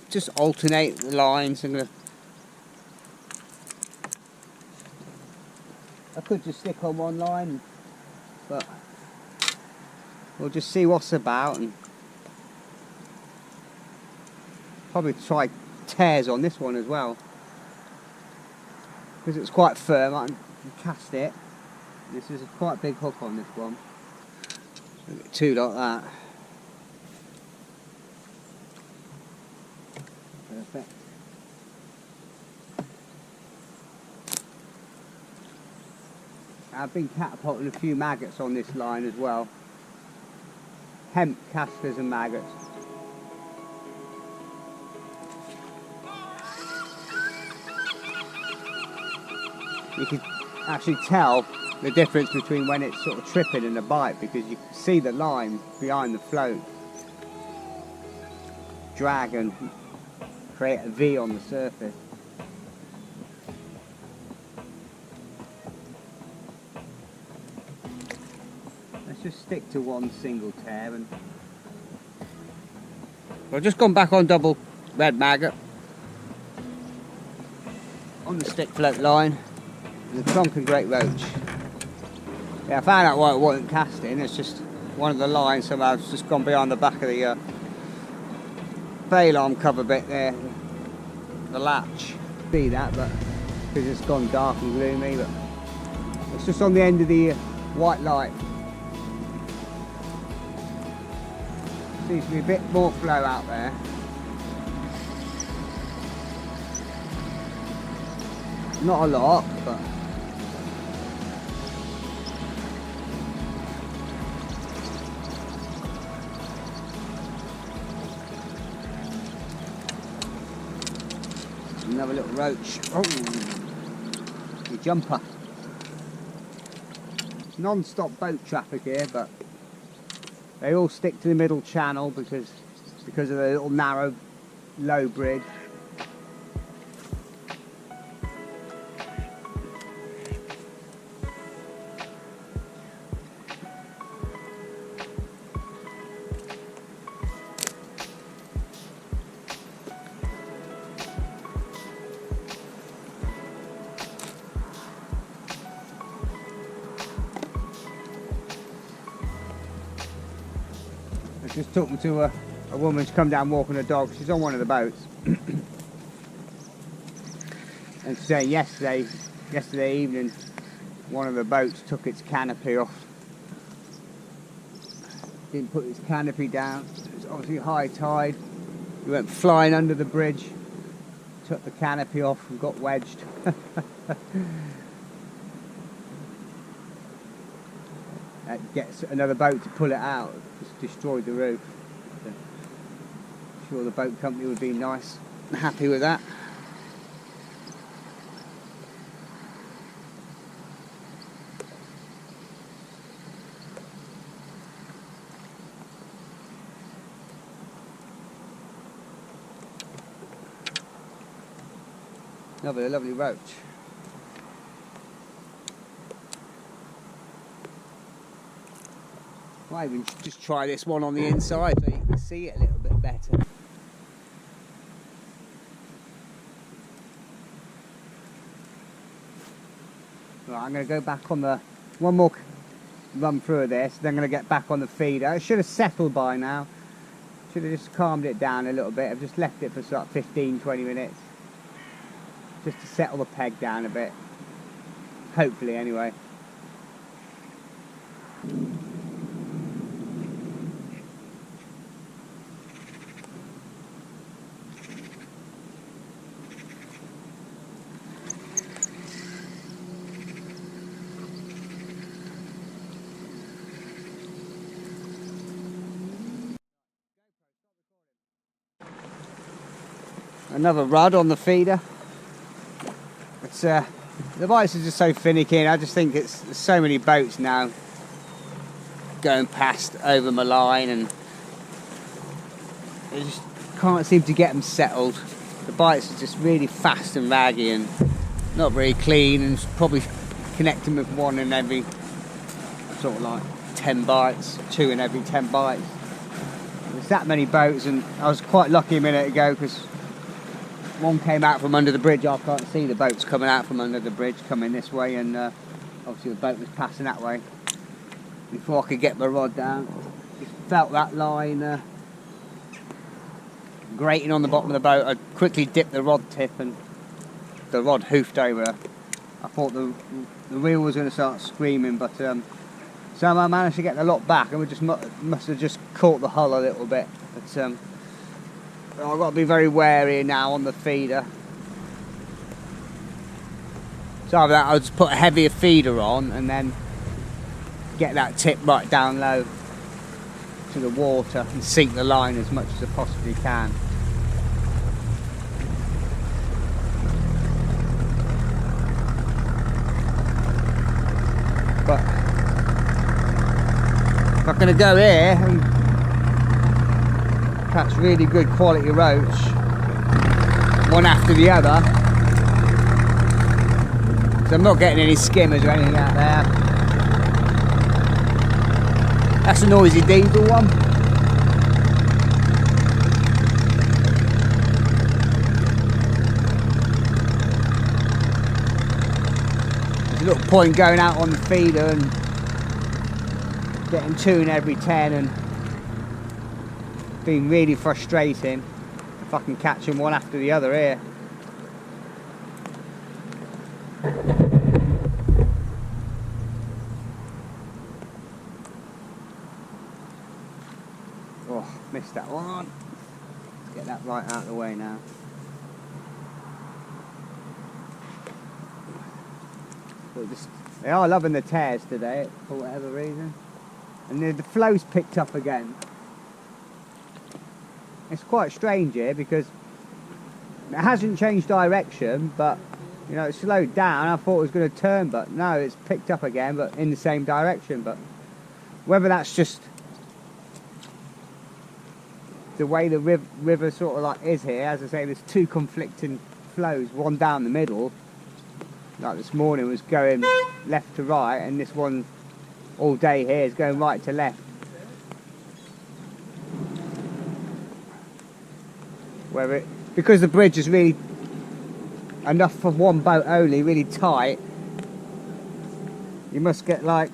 just alternate the lines. I could just stick on one line, but we'll just see what's about, and probably try tears on this one as well, because it's quite firm. I can cast it. This is a quite big hook on this one. Two like that. Perfect. I've been catapulting a few maggots on this line as well. Hemp casters and maggots. You can actually tell the difference between when it's sort of tripping and a bite, because you can see the line behind the float drag and create a V on the surface. Let's just stick to one single tear. And I've just gone back on double red maggot on the stick float line. There's a trunk and great roach. Yeah, I found out why it wasn't casting. It's just one of the lines somehow has just gone behind the back of the bail arm cover bit there, the latch. See that, but because it's gone dark and gloomy, but it's just on the end of the white light. Seems to be a bit more flow out there. Not a lot, but another little roach. Oh, the jumper. It's non-stop boat traffic here, but they all stick to the middle channel because of the little narrow, low bridge. Just talking to a woman who's come down walking her dog. She's on one of the boats. And she's saying yesterday evening, one of the boats took its canopy off. Didn't put its canopy down. It was obviously high tide. We went flying under the bridge, took the canopy off and got wedged. Gets another boat to pull it out. Just destroyed the roof. So I'm sure the boat company would be nice and happy with that. Another lovely roach. Might even just try this one on the inside so you can see it a little bit better. Right, I'm going to go back on the one more run through this, then I'm going to get back on the feeder. It should have settled by now. Should have just calmed it down a little bit. I've just left it for sort of 15-20 minutes just to settle the peg down a bit. Hopefully, anyway. Another rod on the feeder. It's the bites are just so finicky, and I just think there's so many boats now going past over my line, and I just can't seem to get them settled. The bites are just really fast and raggy and not very clean, and probably connecting with one in every sort of like 10 bites, 2 in every 10 bites. There's that many boats, and I was quite lucky a minute ago because one came out from under the bridge. I can't see the boats coming out from under the bridge coming this way, and obviously the boat was passing that way. Before I could get my rod down, just felt that line grating on the bottom of the boat. I quickly dipped the rod tip and the rod hoofed over. I thought the reel was going to start screaming, but somehow I managed to get the lot back, and we just must have just caught the hull a little bit. But I've got to be very wary now on the feeder. So after that, I'll just put a heavier feeder on and then get that tip right down low to the water and sink the line as much as I possibly can. But if I'm going to go here and catch really good quality roach, one after the other, so I'm not getting any skimmers or anything out there. That's a noisy diesel one. There's a little point going out on the feeder and getting 2 in every 10, and being really frustrating if I can catch them one after the other here. Oh, missed that one. Let's get that right out of the way now. They are loving the tears today for whatever reason. And the flow's picked up again. It's quite strange here because it hasn't changed direction, but you know, it slowed down. I thought it was going to turn, but no, it's picked up again, but in the same direction. But whether that's just the way the river sort of like is here, as I say, there's 2 conflicting flows, one down the middle, like this morning was going left to right, and this one all day here is going right to left. Where because the bridge is really enough for one boat only, really tight, you must get like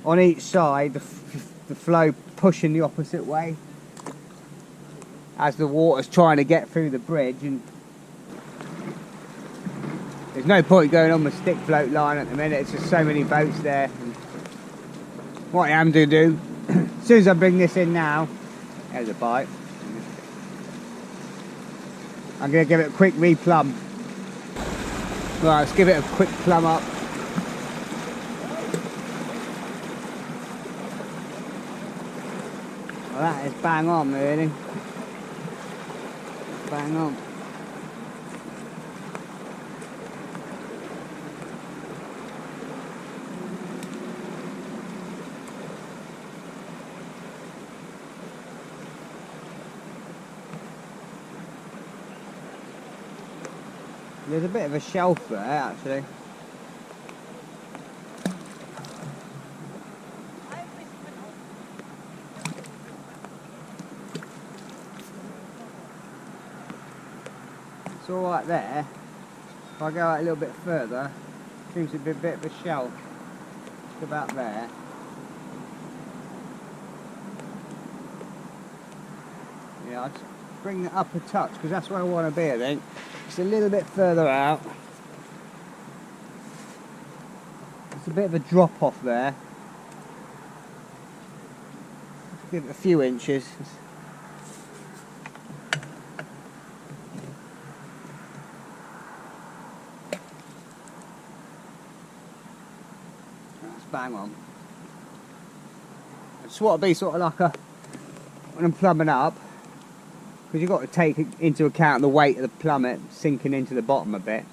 on each side the flow pushing the opposite way as the water's trying to get through the bridge, and there's no point going on the stick float line at the minute. It's just so many boats there. And what I am going to do, as soon as I bring this in now, there's a bite, I'm going to give it a quick replumb. Right, let's give it a quick plumb up. Well, that is bang on, really. Bang on. There's a bit of a shelf there, actually. It's all right there. If I go out a little bit further, seems to be a bit of a shelf. Just about there. Yeah, I'll just bring it up a touch because that's where I want to be, I think. It's a little bit further out. It's a bit of a drop off there. Let's give it a few inches. That's bang on. I just want to be sort of like when I'm plumbing up, because you've got to take into account the weight of the plummet sinking into the bottom a bit.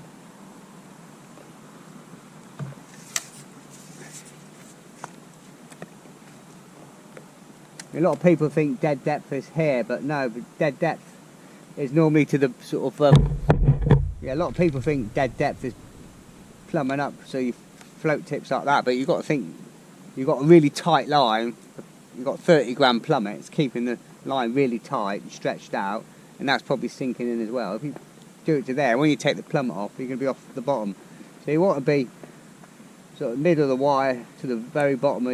A lot of people think dead depth is here, but no, dead depth is normally to the sort of yeah, a lot of people think dead depth is plumbing up, so you float tips like that, but you've got to think you've got a really tight line, you've got 30 gram plummet, it's keeping the line really tight and stretched out, and that's probably sinking in as well. If you do it to there, when you take the plummet off, you're going to be off the bottom. So you want to be sort of middle of the wire to the very bottom of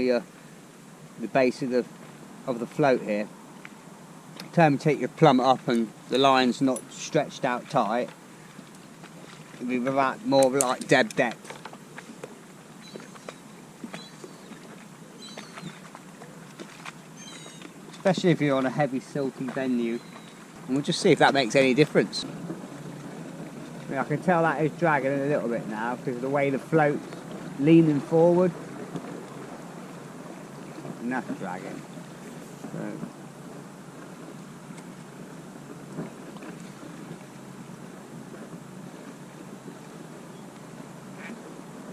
the base of the float here. Time you take your plummet up and the line's not stretched out tight, it'll be about more like dead depth. Especially if you're on a heavy silty venue. And we'll just see if that makes any difference. I mean, I can tell that is dragging a little bit now because of the way the float's leaning forward. And that's dragging. So.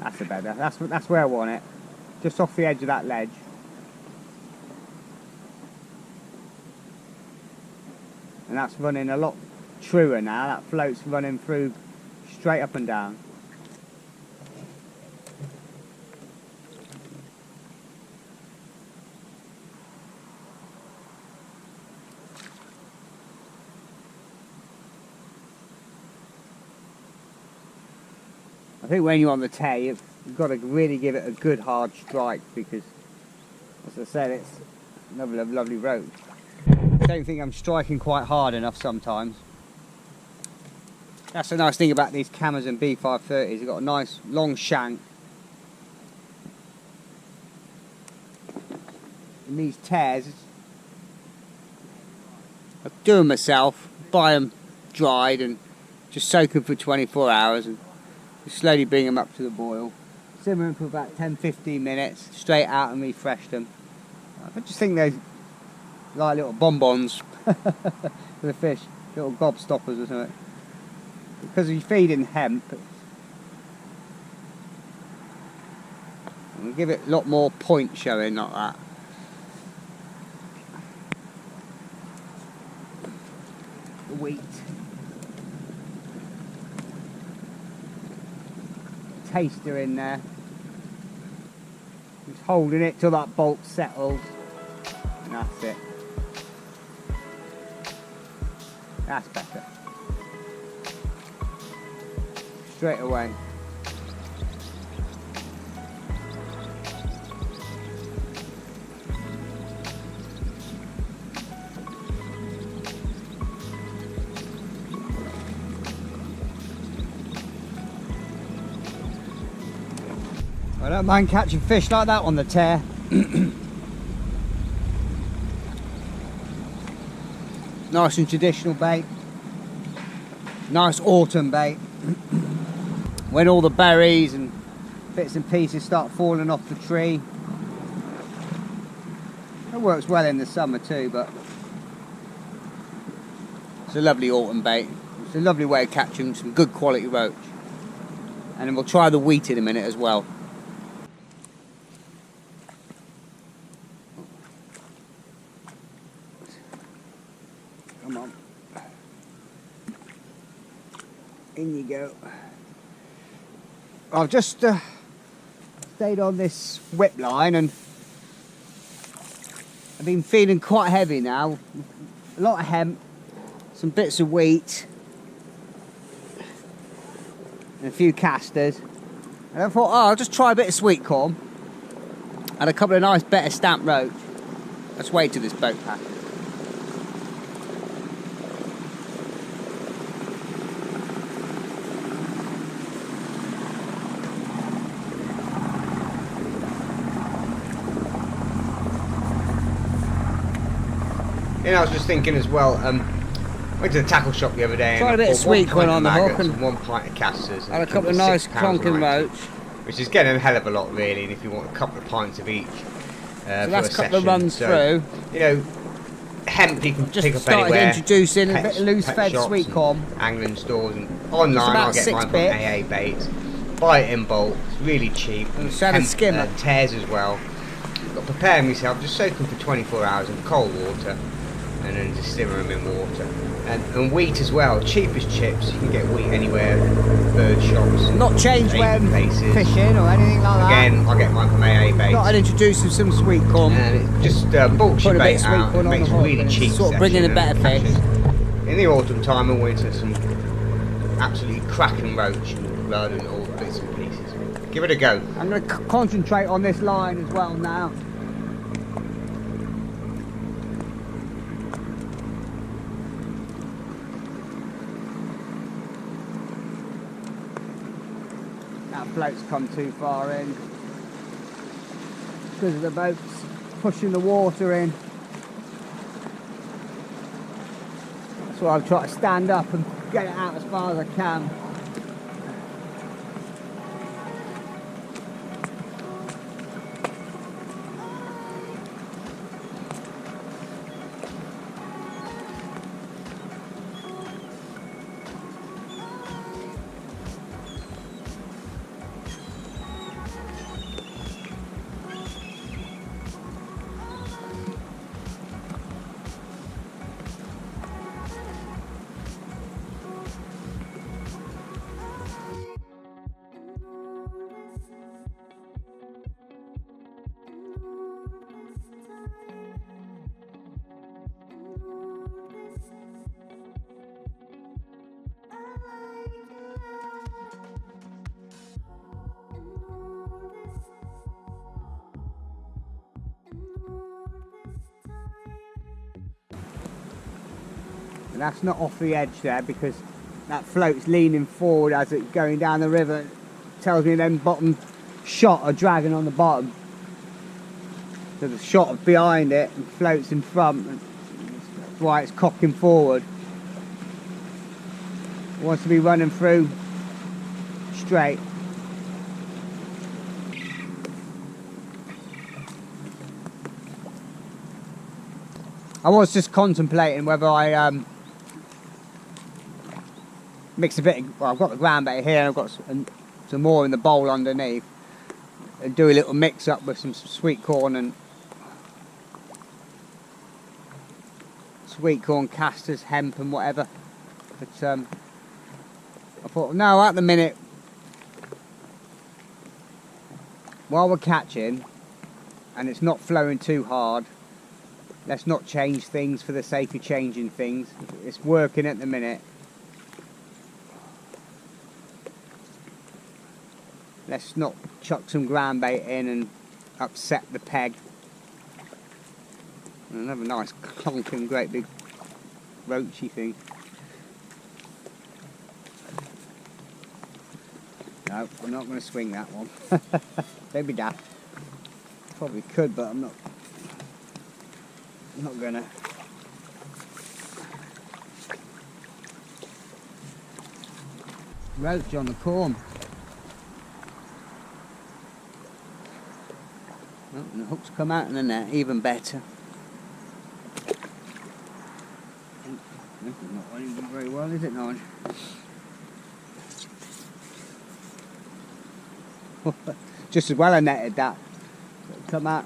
That's a better. That's where I want it. Just off the edge of that ledge. And that's running a lot truer now. That float's running through straight up and down. I think when you're on the tear, you've got to really give it a good hard strike because, as I said, it's another lovely roach. I don't think I'm striking quite hard enough sometimes. That's the nice thing about these Camazon B530s, they've got a nice long shank. And these tears, I do them myself, buy them dried and just soak them for 24 hours and slowly bring them up to the boil. Simmer them for about 10-15 minutes, straight out and refresh them. I just think they're like little bonbons for the fish, little gobstoppers or something. Because you're feeding hemp, and give it a lot more point showing like that. The wheat. Taster in there. Just holding it till that bolt settles. And that's it. That's better. Straight away. I don't mind catching fish like that on the tear. Nice and traditional bait. Nice autumn bait. When all the berries and bits and pieces start falling off the tree. It works well in the summer too, but it's a lovely autumn bait. It's a lovely way of catching some good quality roach. And then we'll try the wheat in a minute as well. Come on. In you go. I've just stayed on this whip line and I've been feeling quite heavy now. A lot of hemp, some bits of wheat and a few casters. And I thought, oh, I'll just try a bit of sweet corn and a couple of nice better stamp roach. Let's wait till this boat passes. You know, I was just thinking as well, went to the tackle shop the other day and tried a bit of sweet corn on the hook and 1 pint of casters and a couple of nice clonking roach, which is getting a hell of a lot really. And if you want a couple of pints of each, so that's a couple of runs through. You know, hemp you can just pick up started anywhere. Introducing a bit of loose-fed sweet corn, angling stores, and online I'll get mine from AA Baits. Buy it in bulk, it's really cheap. And a skimmer. Tears as well. Got to prepare myself, just soak them for 24 hours in cold water. and then just simmer them in water. And wheat as well, cheap as chips. You can get wheat anywhere, bird shops. Not change when places. Fishing or anything like that. Again, I get mine from AA bait. Got to introduce him some sweet corn. And it just bulks your bait out. It makes really cheap. Sort of bringing a better fish. In the autumn time and winter, some absolutely cracking roach and blood and all bits and pieces. Give it a go. I'm going to concentrate on this line as well now. That float's come too far in because of the boats pushing the water in. That's why I've tried to stand up and get it out as far as I can. And that's not off the edge there because that float's leaning forward as it's going down the river. It tells me them bottom shot are dragging on the bottom. So the shot behind it and floats in front. And that's why it's cocking forward. It wants to be running through straight. I was just contemplating whether I mix a bit of, well, I've got the ground bait here and I've got some more in the bowl underneath, and do a little mix up with some sweet corn and sweet corn, casters, hemp and whatever. But I thought, no, at the minute, while we're catching and it's not flowing too hard, let's not change things for the sake of changing things. It's working at the minute. Let's not chuck some ground bait in and upset the peg. And another nice clonking great big roachy thing. No, I'm not going to swing that one. Don't be daft. Probably could, but I'm not gonna. Roach on the corn. Oh, and the hook's come out in the net, even better. This is not running very well, is it, Nigel? Just as well I netted that. It'll come out,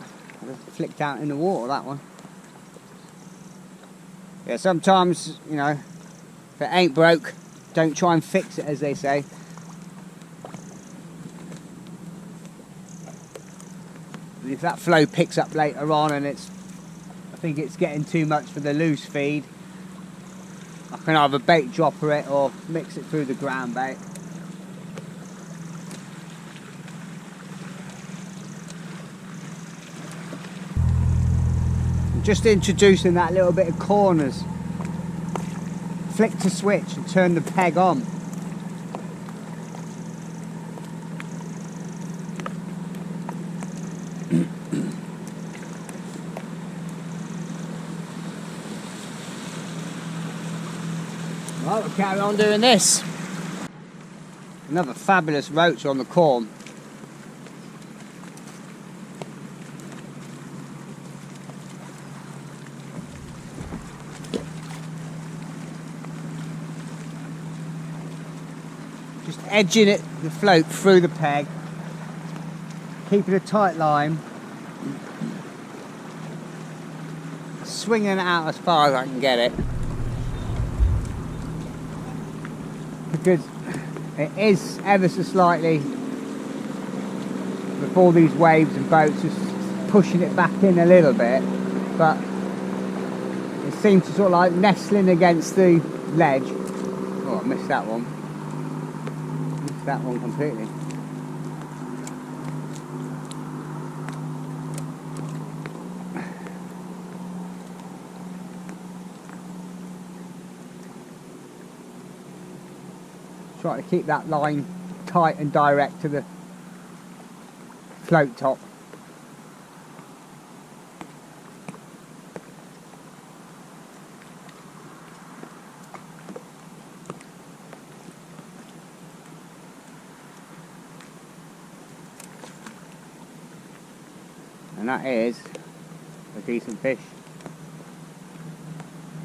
flicked out in the water, that one. Yeah, sometimes, you know, if it ain't broke, don't try and fix it, as they say. And if that flow picks up later on and I think it's getting too much for the loose feed, I can either bait dropper it or mix it through the ground bait. Just introducing that little bit of corners. Flick to switch and turn the peg on. Right, we'll carry on doing this. Another fabulous roach on the corn. Just edging it, the float through the peg, keeping a tight line, swinging it out as far as I can get it, because it is ever so slightly, with all these waves and boats, just pushing it back in a little bit, but it seems to sort of like nestling against the ledge. Oh, I missed that one. Missed that one completely. Try to keep that line tight and direct to the float top. And that is a decent fish.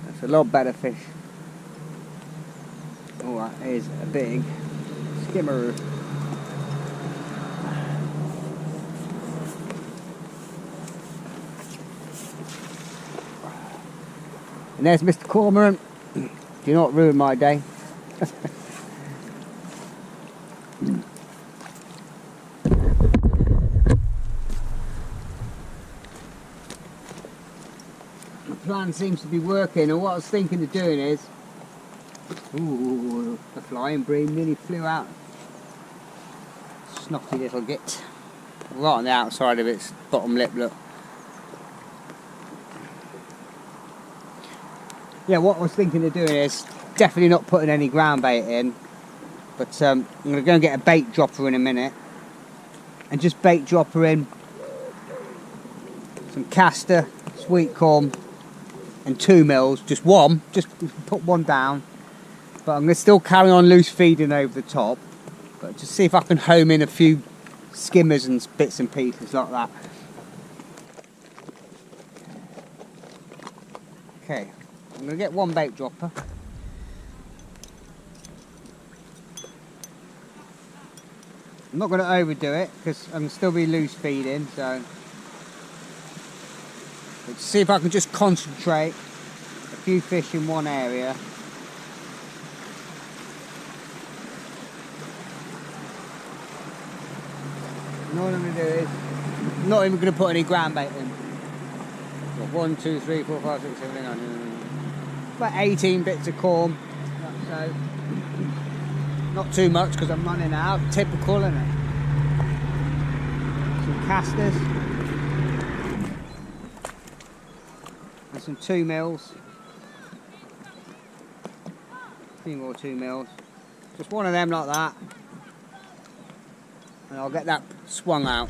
That's a lot better fish. Oh, that is a big skimmer. And there's Mr. Cormorant. Do not ruin my day. The plan seems to be working, and what I was thinking of doing is, ooh, the flying bream nearly flew out. Snotty little git. Right on the outside of its bottom lip, look. Yeah, what I was thinking of doing is definitely not putting any ground bait in, but I'm going to go and get a bait dropper in a minute and just bait dropper in some castor, sweet corn and 2 mils, just one, just put one down, but I'm going to still carry on loose feeding over the top, but just see if I can home in a few skimmers and bits and pieces like that. Okay. I'm going to get one bait dropper. I'm not going to overdo it because I'm going to still be loose feeding, so let's see if I can just concentrate a few fish in one area. And all I'm going to do is I'm not even going to put any ground bait in. 1, 2, 3, 4, 5, 6, 7, 8, 9. About 18 bits of corn, so not too much because I'm running out. Typical, isn't it? Some casters and some 2 mils. A few more 2 mils. Just one of them like that, and I'll get that swung out.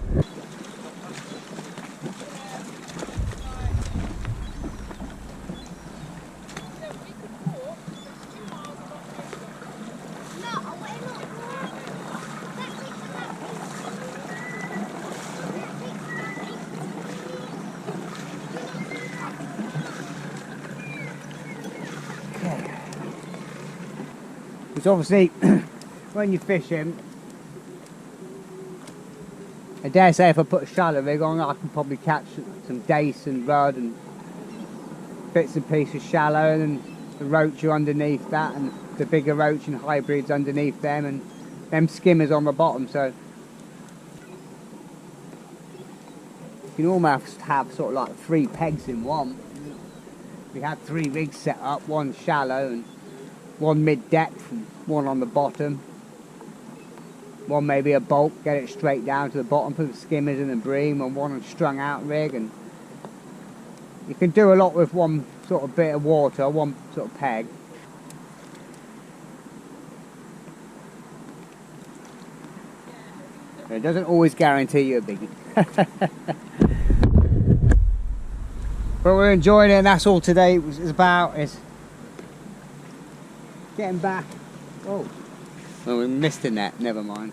Because obviously, when you're fishing, I dare say if I put a shallow rig on, I can probably catch some dace and rudd and bits and pieces shallow, and then the roach are underneath that, and the bigger roach and hybrids underneath them, and them skimmers on the bottom. So you can almost have sort of like 3 pegs in one. We had 3 rigs set up, one shallow and one mid-depth and one on the bottom. One maybe a bulk, get it straight down to the bottom for the skimmers and the bream, and one strung out rig. And you can do a lot with one sort of bit of water, one sort of peg. It doesn't always guarantee you a biggie. But we're enjoying it, and that's all today was about, is getting back. Oh, well, we missed a net, never mind.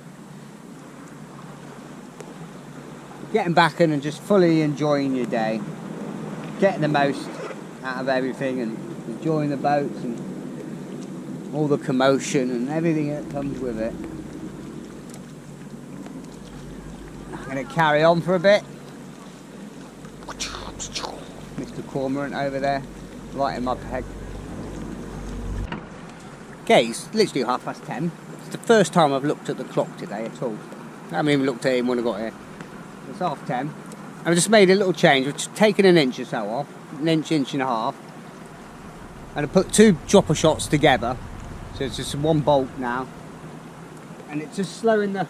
Getting back in and just fully enjoying your day, getting the most out of everything, and enjoying the boats and all the commotion and everything that comes with it. I'm going to carry on for a bit. Mr. cormorant over there, right in my peg. Okay, it's literally 10:30. It's the first time I've looked at the clock today at all. I haven't even looked at it when I got here. It's 10:30. And I just made a little change, which has taken an inch or so off, an inch and a half. And I put 2 dropper shots together, so it's just one bolt now. And it's just slowing the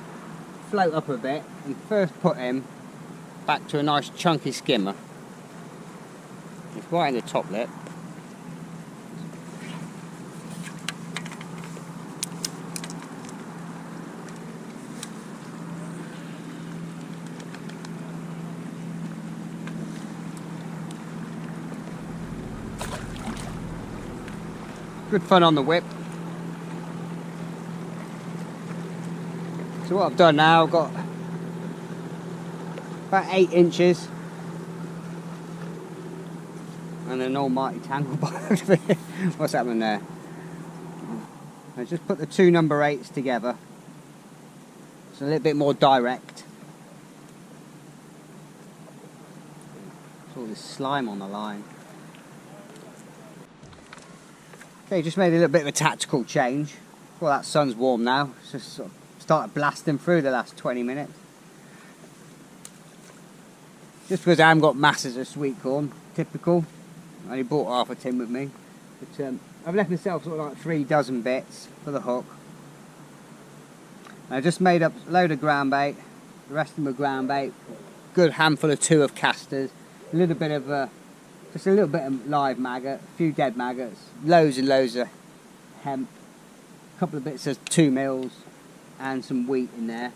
float up a bit, and first put him back to a nice chunky skimmer. It's right in the top lip. Good fun on the whip. So what I've done now, I've got about 8 inches and an almighty tangle bar. What's happening there? I just put the 2 number 8s together. It's a little bit more direct. There's all this slime on the line. Okay, just made a little bit of a tactical change. Well, that sun's warm now. It's just sort of started blasting through the last 20 minutes. Just because I haven't got masses of sweet corn, typical. I only brought half a tin with me. But I've left myself sort of like 3 dozen bits for the hook. I just made up a load of ground bait. The rest of them are ground bait. Good handful of 2 of casters. A little bit of just a little bit of live maggot, a few dead maggots, loads and loads of hemp, a couple of bits of 2 mils and some wheat in there.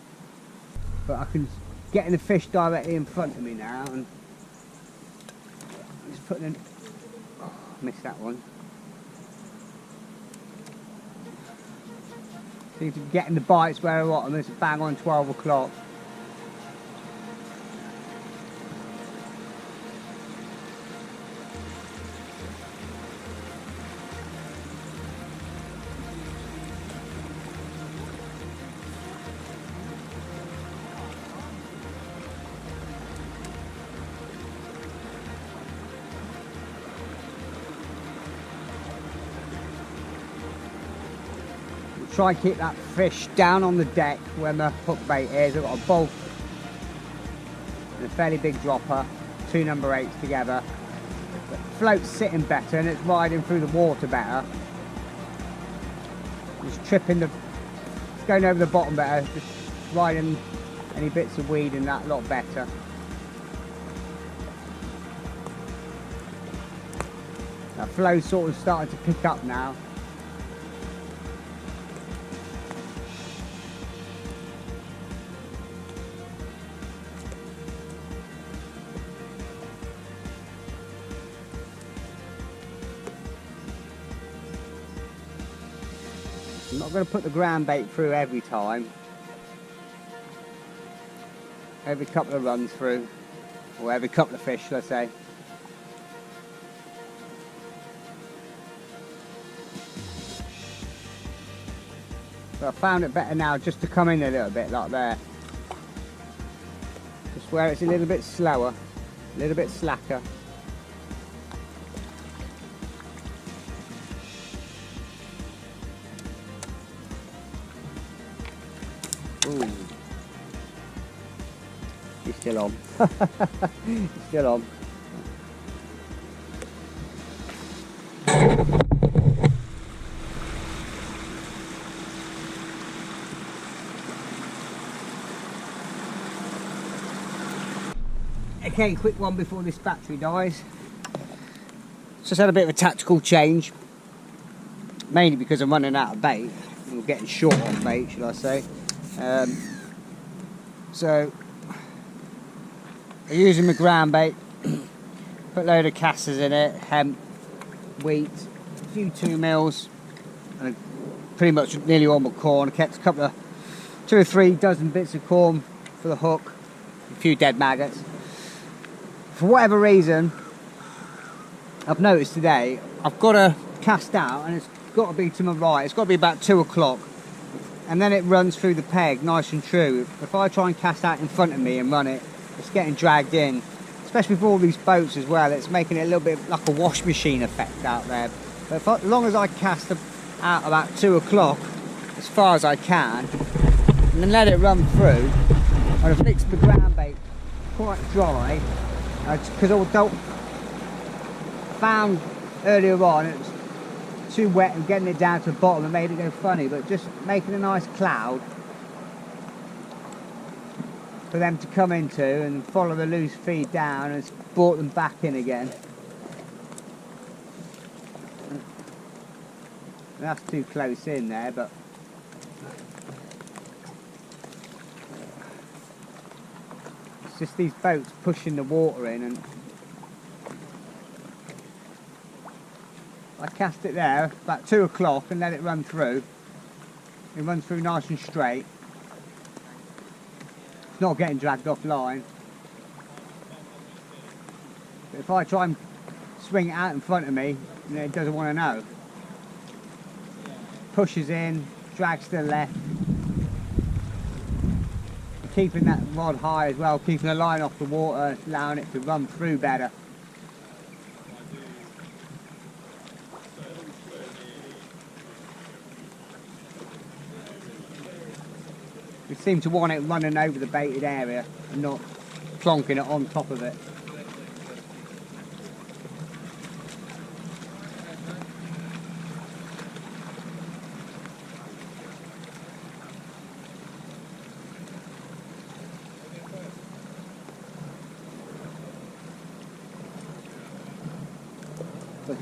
But I can get the fish directly in front of me now, and just putting in, oh, missed that one. See, to getting the bites where I want them, it's bang on 12 o'clock. Try and keep that fish down on the deck where my hook bait is. I've got a bolt and a fairly big dropper, 2 number 8s together. The float's sitting better and it's riding through the water better. Just tripping it's going over the bottom better, just riding any bits of weed and that a lot better. That flow's sort of starting to pick up now. I'm not going to put the ground bait through every time. Every couple of runs through, or every couple of fish, let's say. But I found it better now just to come in a little bit like there. Just where it's a little bit slower, a little bit slacker. Ooh. He's still on. He's still on. Okay, quick one before this battery dies. Just had a bit of a tactical change. Mainly because I'm running out of bait. I'm getting short on bait, should I say. So I'm using my ground bait, put a load of casters in it, hemp, wheat, a few 2 mils, and pretty much nearly all my corn. I kept a couple of 2 or 3 dozen bits of corn for the hook, a few dead maggots. For whatever reason, I've noticed today I've got to cast out, and it's got to be to my right. It's got to be about 2 o'clock. And then it runs through the peg nice and true. If I try and cast out in front of me and run it, it's getting dragged in. especially for all these boats as well. It's making it a little bit like a wash machine effect out there. But as long as I cast them out about 2 o'clock, as far as I can, and then let it run through, I'd have mixed the ground bait quite dry, because I found earlier on it was too wet and getting it down to the bottom and made it go funny, but just making a nice cloud for them to come into and follow the loose feed down, and it's brought them back in again. That's too close in there, but it's just these boats pushing the water in, and I cast it there about 2 o'clock and let it run through. It runs through nice and straight. It's not getting dragged off line. But if I try and swing it out in front of me, then it doesn't want to know. Pushes in, drags to the left. Keeping that rod high as well, keeping the line off the water, allowing it to run through better. We seem to want it running over the baited area and not plonking it on top of it.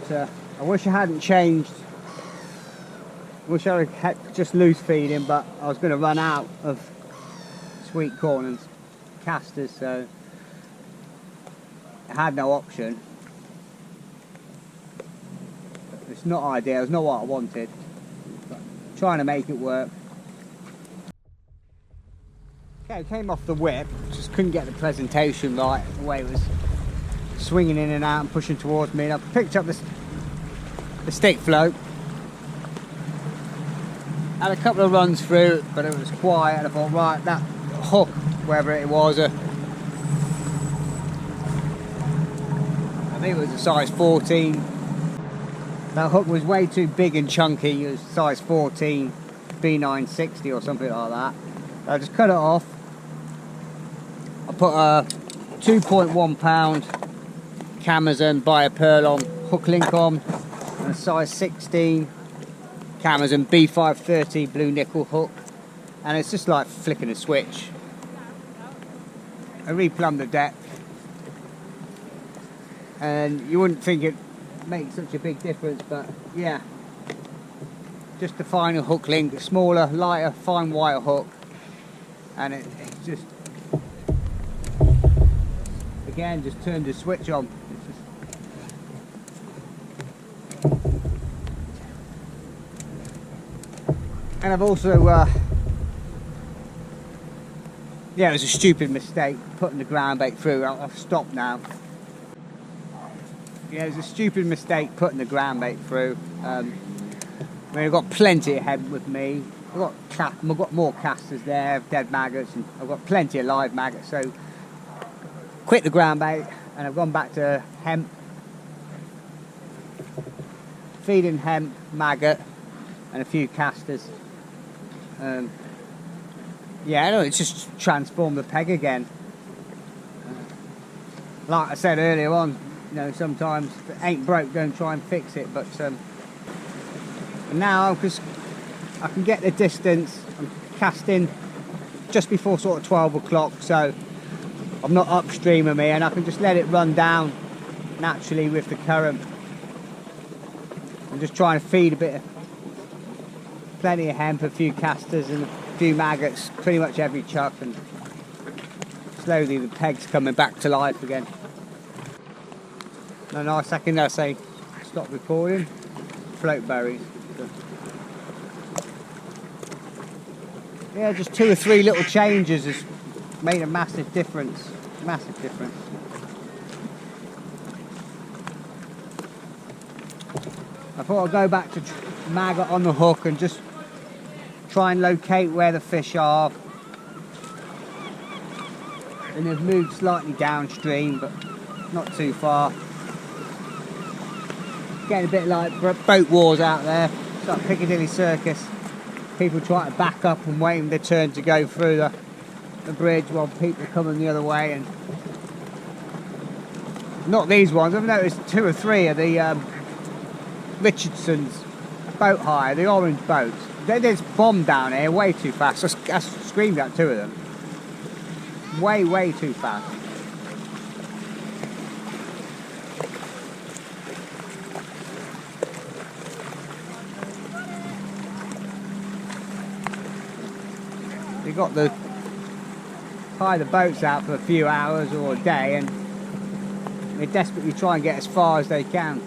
But I wish I hadn't changed. I wish I had just loose feeding, but I was going to run out of sweet corn and casters, so I had no option. It's not ideal, it's not what I wanted, but I'm trying to make it work. Okay, it came off the whip, just couldn't get the presentation right, the way it was swinging in and out and pushing towards me, and I picked up the stick float. Had a couple of runs through, but it was quiet, and I thought, right, that hook, wherever it was, I think it was a size 14. That hook was way too big and chunky. It was size 14, B960 or something like that. So I just cut it off. I put a 2.1 pound Camazon by a Purlon hook link on, and a size 16 Camazon B530 blue nickel hook, and it's just like flicking a switch. I replumbed the deck, and you wouldn't think it makes such a big difference, but yeah, just the final hook link, a smaller, lighter, fine wire hook, and it just, again, just turned the switch on. And I've also, yeah, it was a stupid mistake putting the ground bait through. I've stopped now. Yeah, it was a stupid mistake putting the ground bait through. I mean, I've got plenty ahead with me. I've got more casters there, dead maggots, and I've got plenty of live maggots. So, quit the ground bait, and I've gone back to hemp, feeding hemp, maggot, and a few casters. Yeah, no, it's just transformed the peg again. Like I said earlier on, you know, sometimes if it ain't broke, don't try and fix it. But now, because I can get the distance, I'm casting just before sort of 12 o'clock, so I'm not upstream of me, and I can just let it run down naturally with the current. I'm just trying to feed a bit of, plenty of hemp, a few casters and a few maggots, pretty much every chuck, and slowly the peg's coming back to life again. No, nice second I say stop recording. Float berries. Yeah, just 2 or 3 little changes has made a massive difference. Massive difference. I thought I'd go back to maggot on the hook and just try and locate where the fish are. And they've moved slightly downstream, but not too far. Getting a bit like boat wars out there. It's like Piccadilly Circus. People trying to back up and waiting their turn to go through the bridge while people are coming the other way. And not these ones. I've noticed 2 or 3 of the Richardson's boat hire, the orange boats. They just bombed down here way too fast. I screamed at 2 of them. Way too fast. They got the hire the boats out for a few hours or a day, and they desperately try and get as far as they can.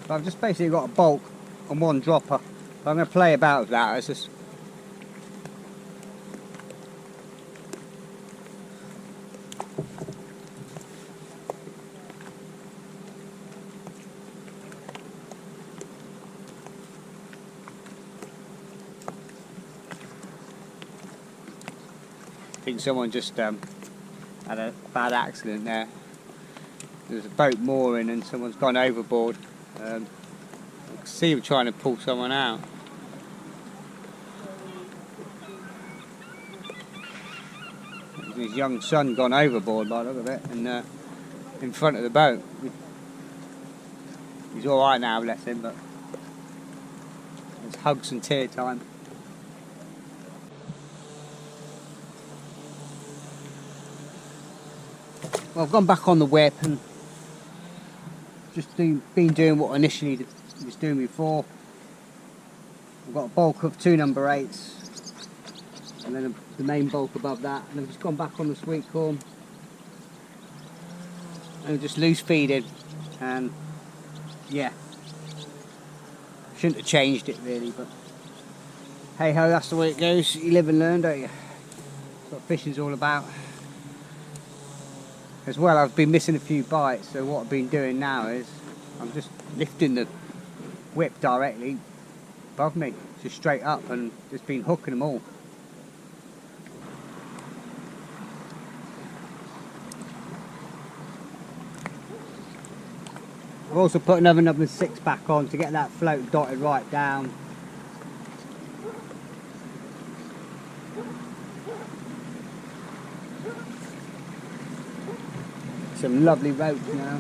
I've just basically got a bulk and 1 dropper. I'm going to play about with that. It's just I think someone just had a bad accident there. There's a boat mooring and someone's gone overboard. I can see him trying to pull someone out. His young son gone overboard by the look of it, and in front of the boat. He's alright now, bless him, but it's hugs and tear time. Well, I've gone back on the whip and just been doing what I initially was doing before. I've got a bulk of 2 number 8s and then the main bulk above that, and I've just gone back on the sweet corn and just loose feeding, and yeah, shouldn't have changed it really, but hey ho, that's the way it goes. You live and learn, don't you? That's what fishing's all about. As well, I've been missing a few bites, so what I've been doing now is I'm just lifting the whip directly above me, just straight up, and just been hooking them all. I've also put another number 6 back on to get that float dotted right down. Some lovely roach now.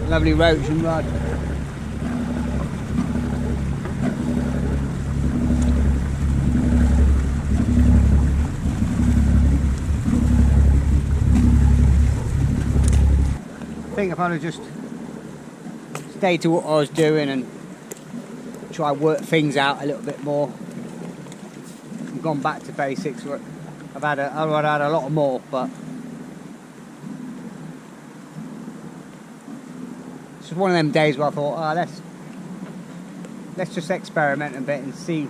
Lovely roach and rod. I think if I'd have just stayed to what I was doing and try to work things out a little bit more and gone back to basics, I've had a lot more, but it's just one of them days where I thought, oh, let's just experiment a bit and see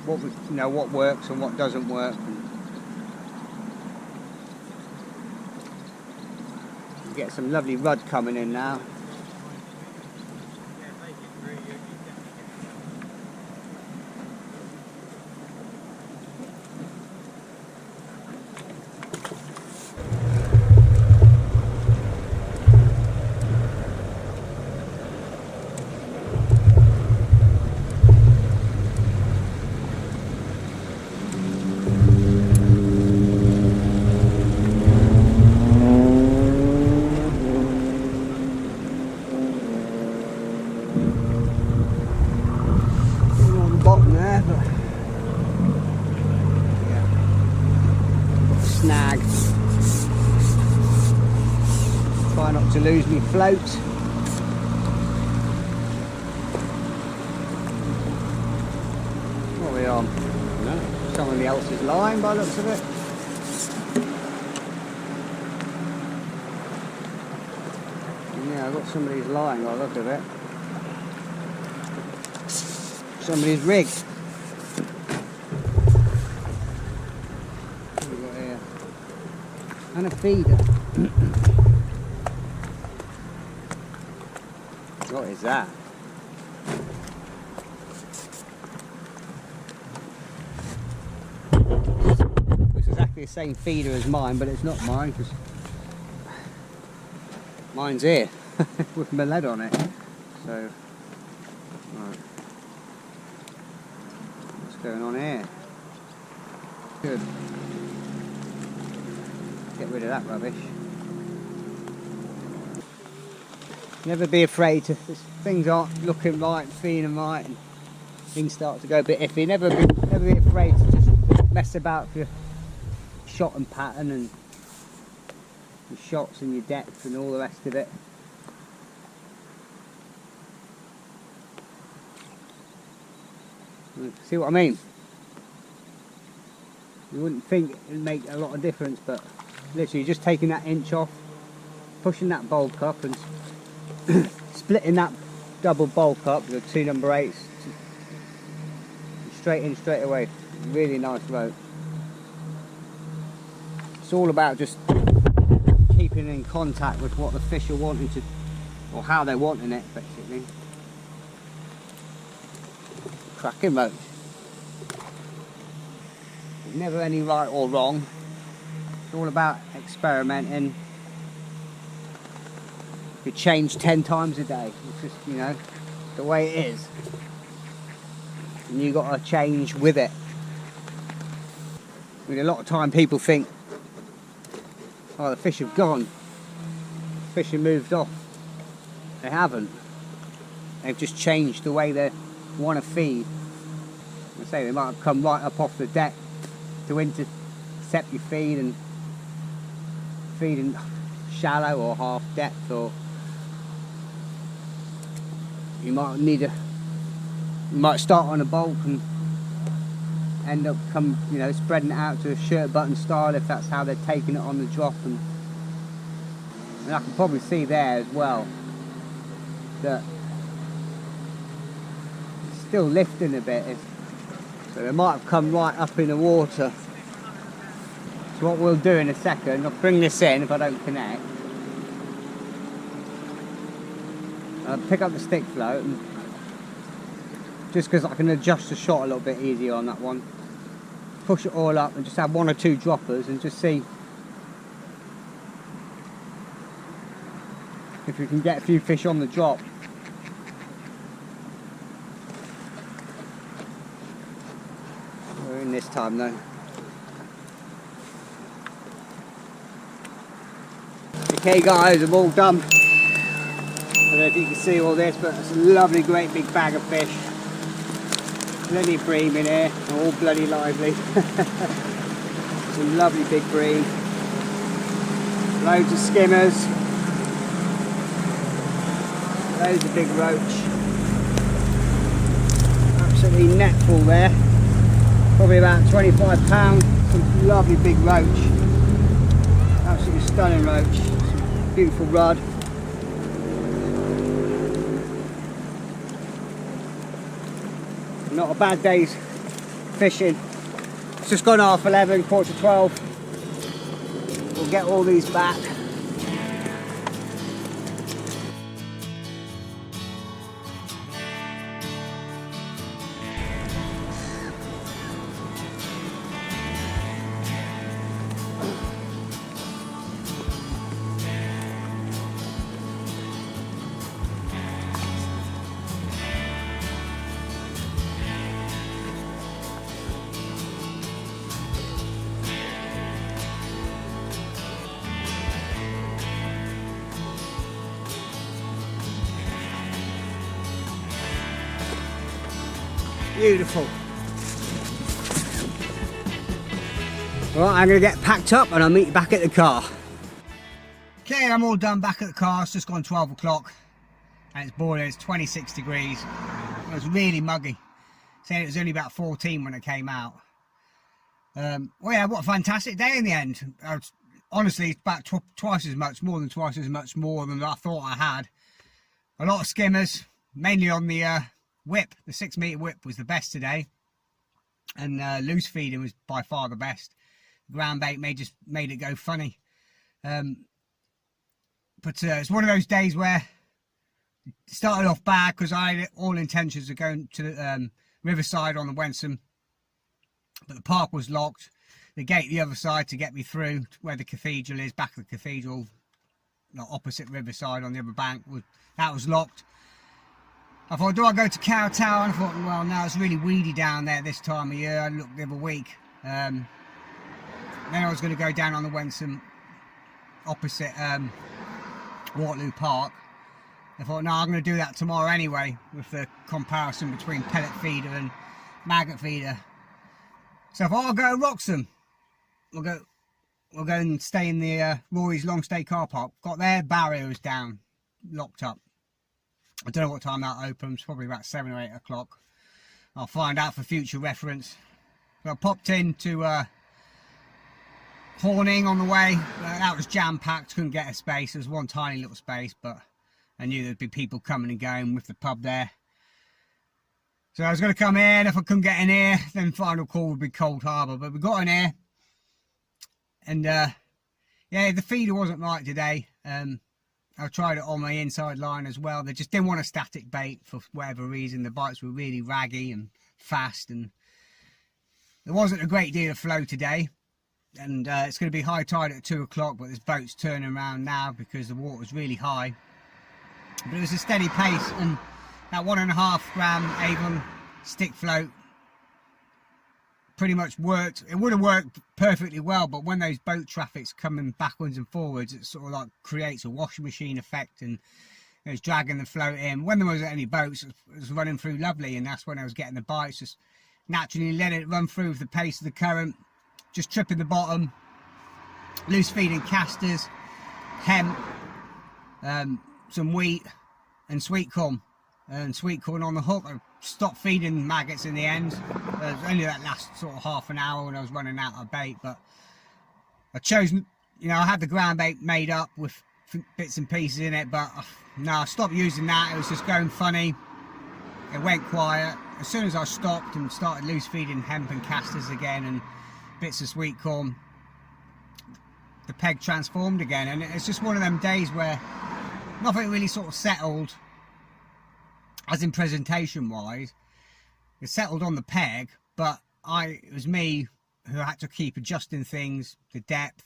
what works and what doesn't work. And get some lovely rudd coming in now. Snag. Try not to lose me float. What are we on? No, somebody else's line by the looks of it. Yeah, I've got somebody's line by the look of it. Somebody's rig. And a feeder. What is that? It's exactly the same feeder as mine, but it's not mine because mine's here with my lead on it. So, right. What's going on here? Good. Get rid of that rubbish. Never be afraid to, if things aren't looking right, feeling right, and things start to go a bit iffy. Never be afraid to just mess about with your shot and pattern and your shots and your depth and all the rest of it. See what I mean? You wouldn't think it'd make a lot of difference, but literally just taking that inch off, pushing that bulk up and splitting that double bulk up with 2 number 8s straight in straight away. Really nice rope. It's all about just keeping in contact with what the fish are wanting to, or how they're wanting it basically. Cracking rope. There's never any right or wrong. It's all about experimenting. You change 10 times a day. It's just, you know, the way it is. And you got to change with it. I mean, a lot of time people think, oh, the fish have gone. The fish have moved off. They haven't. They've just changed the way they want to feed. I say they might have come right up off the deck to intercept your feed and feed in shallow or half depth, or you might start on a bulk and end up spreading it out to a shirt button style if that's how they're taking it on the drop. And I can probably see there as well that it's still lifting a bit, so they might have come right up in the water. So what we'll do in a second, I'll bring this in if I don't connect. I'll pick up the stick float, and just because I can adjust the shot a little bit easier on that one, push it all up and just have 1 or 2 droppers and just see if we can get a few fish on the drop. We're in this time though. Okay guys, I'm all done. I don't know if you can see all this, but it's a lovely great big bag of fish. Plenty of bream in here, all bloody lively. Some lovely big bream. Loads of skimmers. Loads of big roach. Absolutely net full there. Probably about 25 pounds. Some lovely big roach. Absolutely stunning roach. Some beautiful rudd. Not a bad day's fishing. It's just gone 11:30, 11:45. We'll get all these back. Beautiful. Right, I'm going to get packed up and I'll meet you back at the car. Okay, I'm all done back at the car. It's just gone 12 o'clock and it's boiling. It's 26 degrees. It was really muggy. Saying it was only about 14 when it came out. Well, yeah, what a fantastic day in the end. Honestly, it's about more than twice as much more than I thought I had. A lot of skimmers, mainly on the whip. The 6 metre whip was the best today, and loose feeding was by far the best. Ground bait just made it go funny. But it's one of those days where started off bad because I had all intentions of going to the riverside on the Wensum, but the park was locked. The gate the other side to get me through to where the cathedral is, back of the cathedral, not opposite riverside on the other bank, that was locked. I thought, do I go to Cow Tower? And I thought, well, no, it's really weedy down there this time of year. I looked the other week. Then I was going to go down on the Wensum opposite Waterloo Park. I thought, no, I'm going to do that tomorrow anyway, with the comparison between pellet feeder and maggot feeder. So I thought, I'll go to Wroxham. We'll go and stay in the Rory's long stay car park. Got there, barrier was down, locked up. I don't know what time that opens, probably about 7 or 8 o'clock. I'll find out for future reference. So I popped into Horning on the way. That was jam-packed, couldn't get a space. There was one tiny little space, but I knew there'd be people coming and going with the pub there. So I was going to come in. If I couldn't get in here, then final call would be Cold Harbour. But we got in here. And yeah, the feeder wasn't right today. I tried it on my inside line as well. They just didn't want a static bait for whatever reason. The bites were really raggy and fast, and there wasn't a great deal of flow today. And it's going to be high tide at 2 o'clock, but there's boats turning around now because the water's really high. But it was a steady pace, and that 1.5 gram Avon stick float pretty much worked. It would have worked perfectly well, but when those boat traffic's coming backwards and forwards, it sort of like creates a washing machine effect, and it was dragging the float in. When there wasn't any boats, it was running through lovely, and that's when I was getting the bites. Just naturally let it run through with the pace of the current, just tripping the bottom, loose feeding casters, hemp, some wheat and sweet corn. And sweet corn on the hook. I stopped feeding maggots in the end. It was only that last sort of half an hour when I was running out of bait, but I chose, you know, I had the ground bait made up with bits and pieces in it, but no, I stopped using that. It was just going funny. It went quiet. As soon as I stopped and started loose feeding hemp and casters again and bits of sweet corn, the peg transformed again. And it's just one of them days where nothing really sort of settled, as in presentation wise. It settled on the peg, but it was me who had to keep adjusting things, the depth,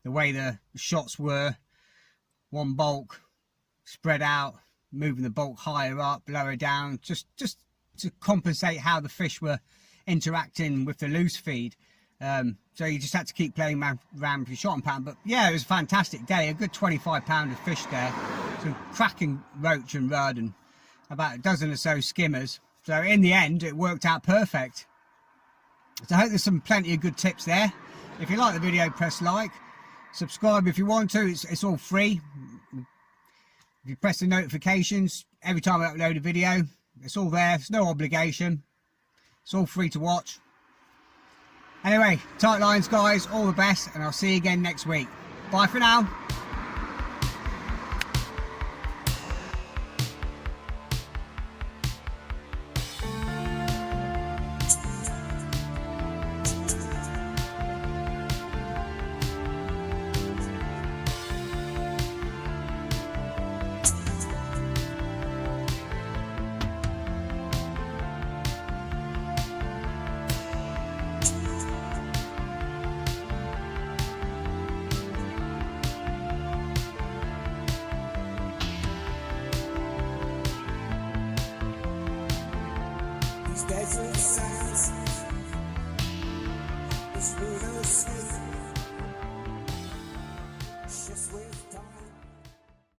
the way the shots were, one bulk spread out, moving the bulk higher up, lower down, just to compensate how the fish were interacting with the loose feed. So you just had to keep playing around with your shot and pattern. But yeah, it was a fantastic day, a good 25 pound of fish there, some cracking roach and rudd and about a dozen or so skimmers. So in the end, it worked out perfect. So I hope there's plenty of good tips there. If you like the video, press like. Subscribe if you want to. It's all free. If you press the notifications every time I upload a video, it's all there. It's no obligation. It's all free to watch. Anyway, tight lines, guys. All the best, and I'll see you again next week. Bye for now. Desert sands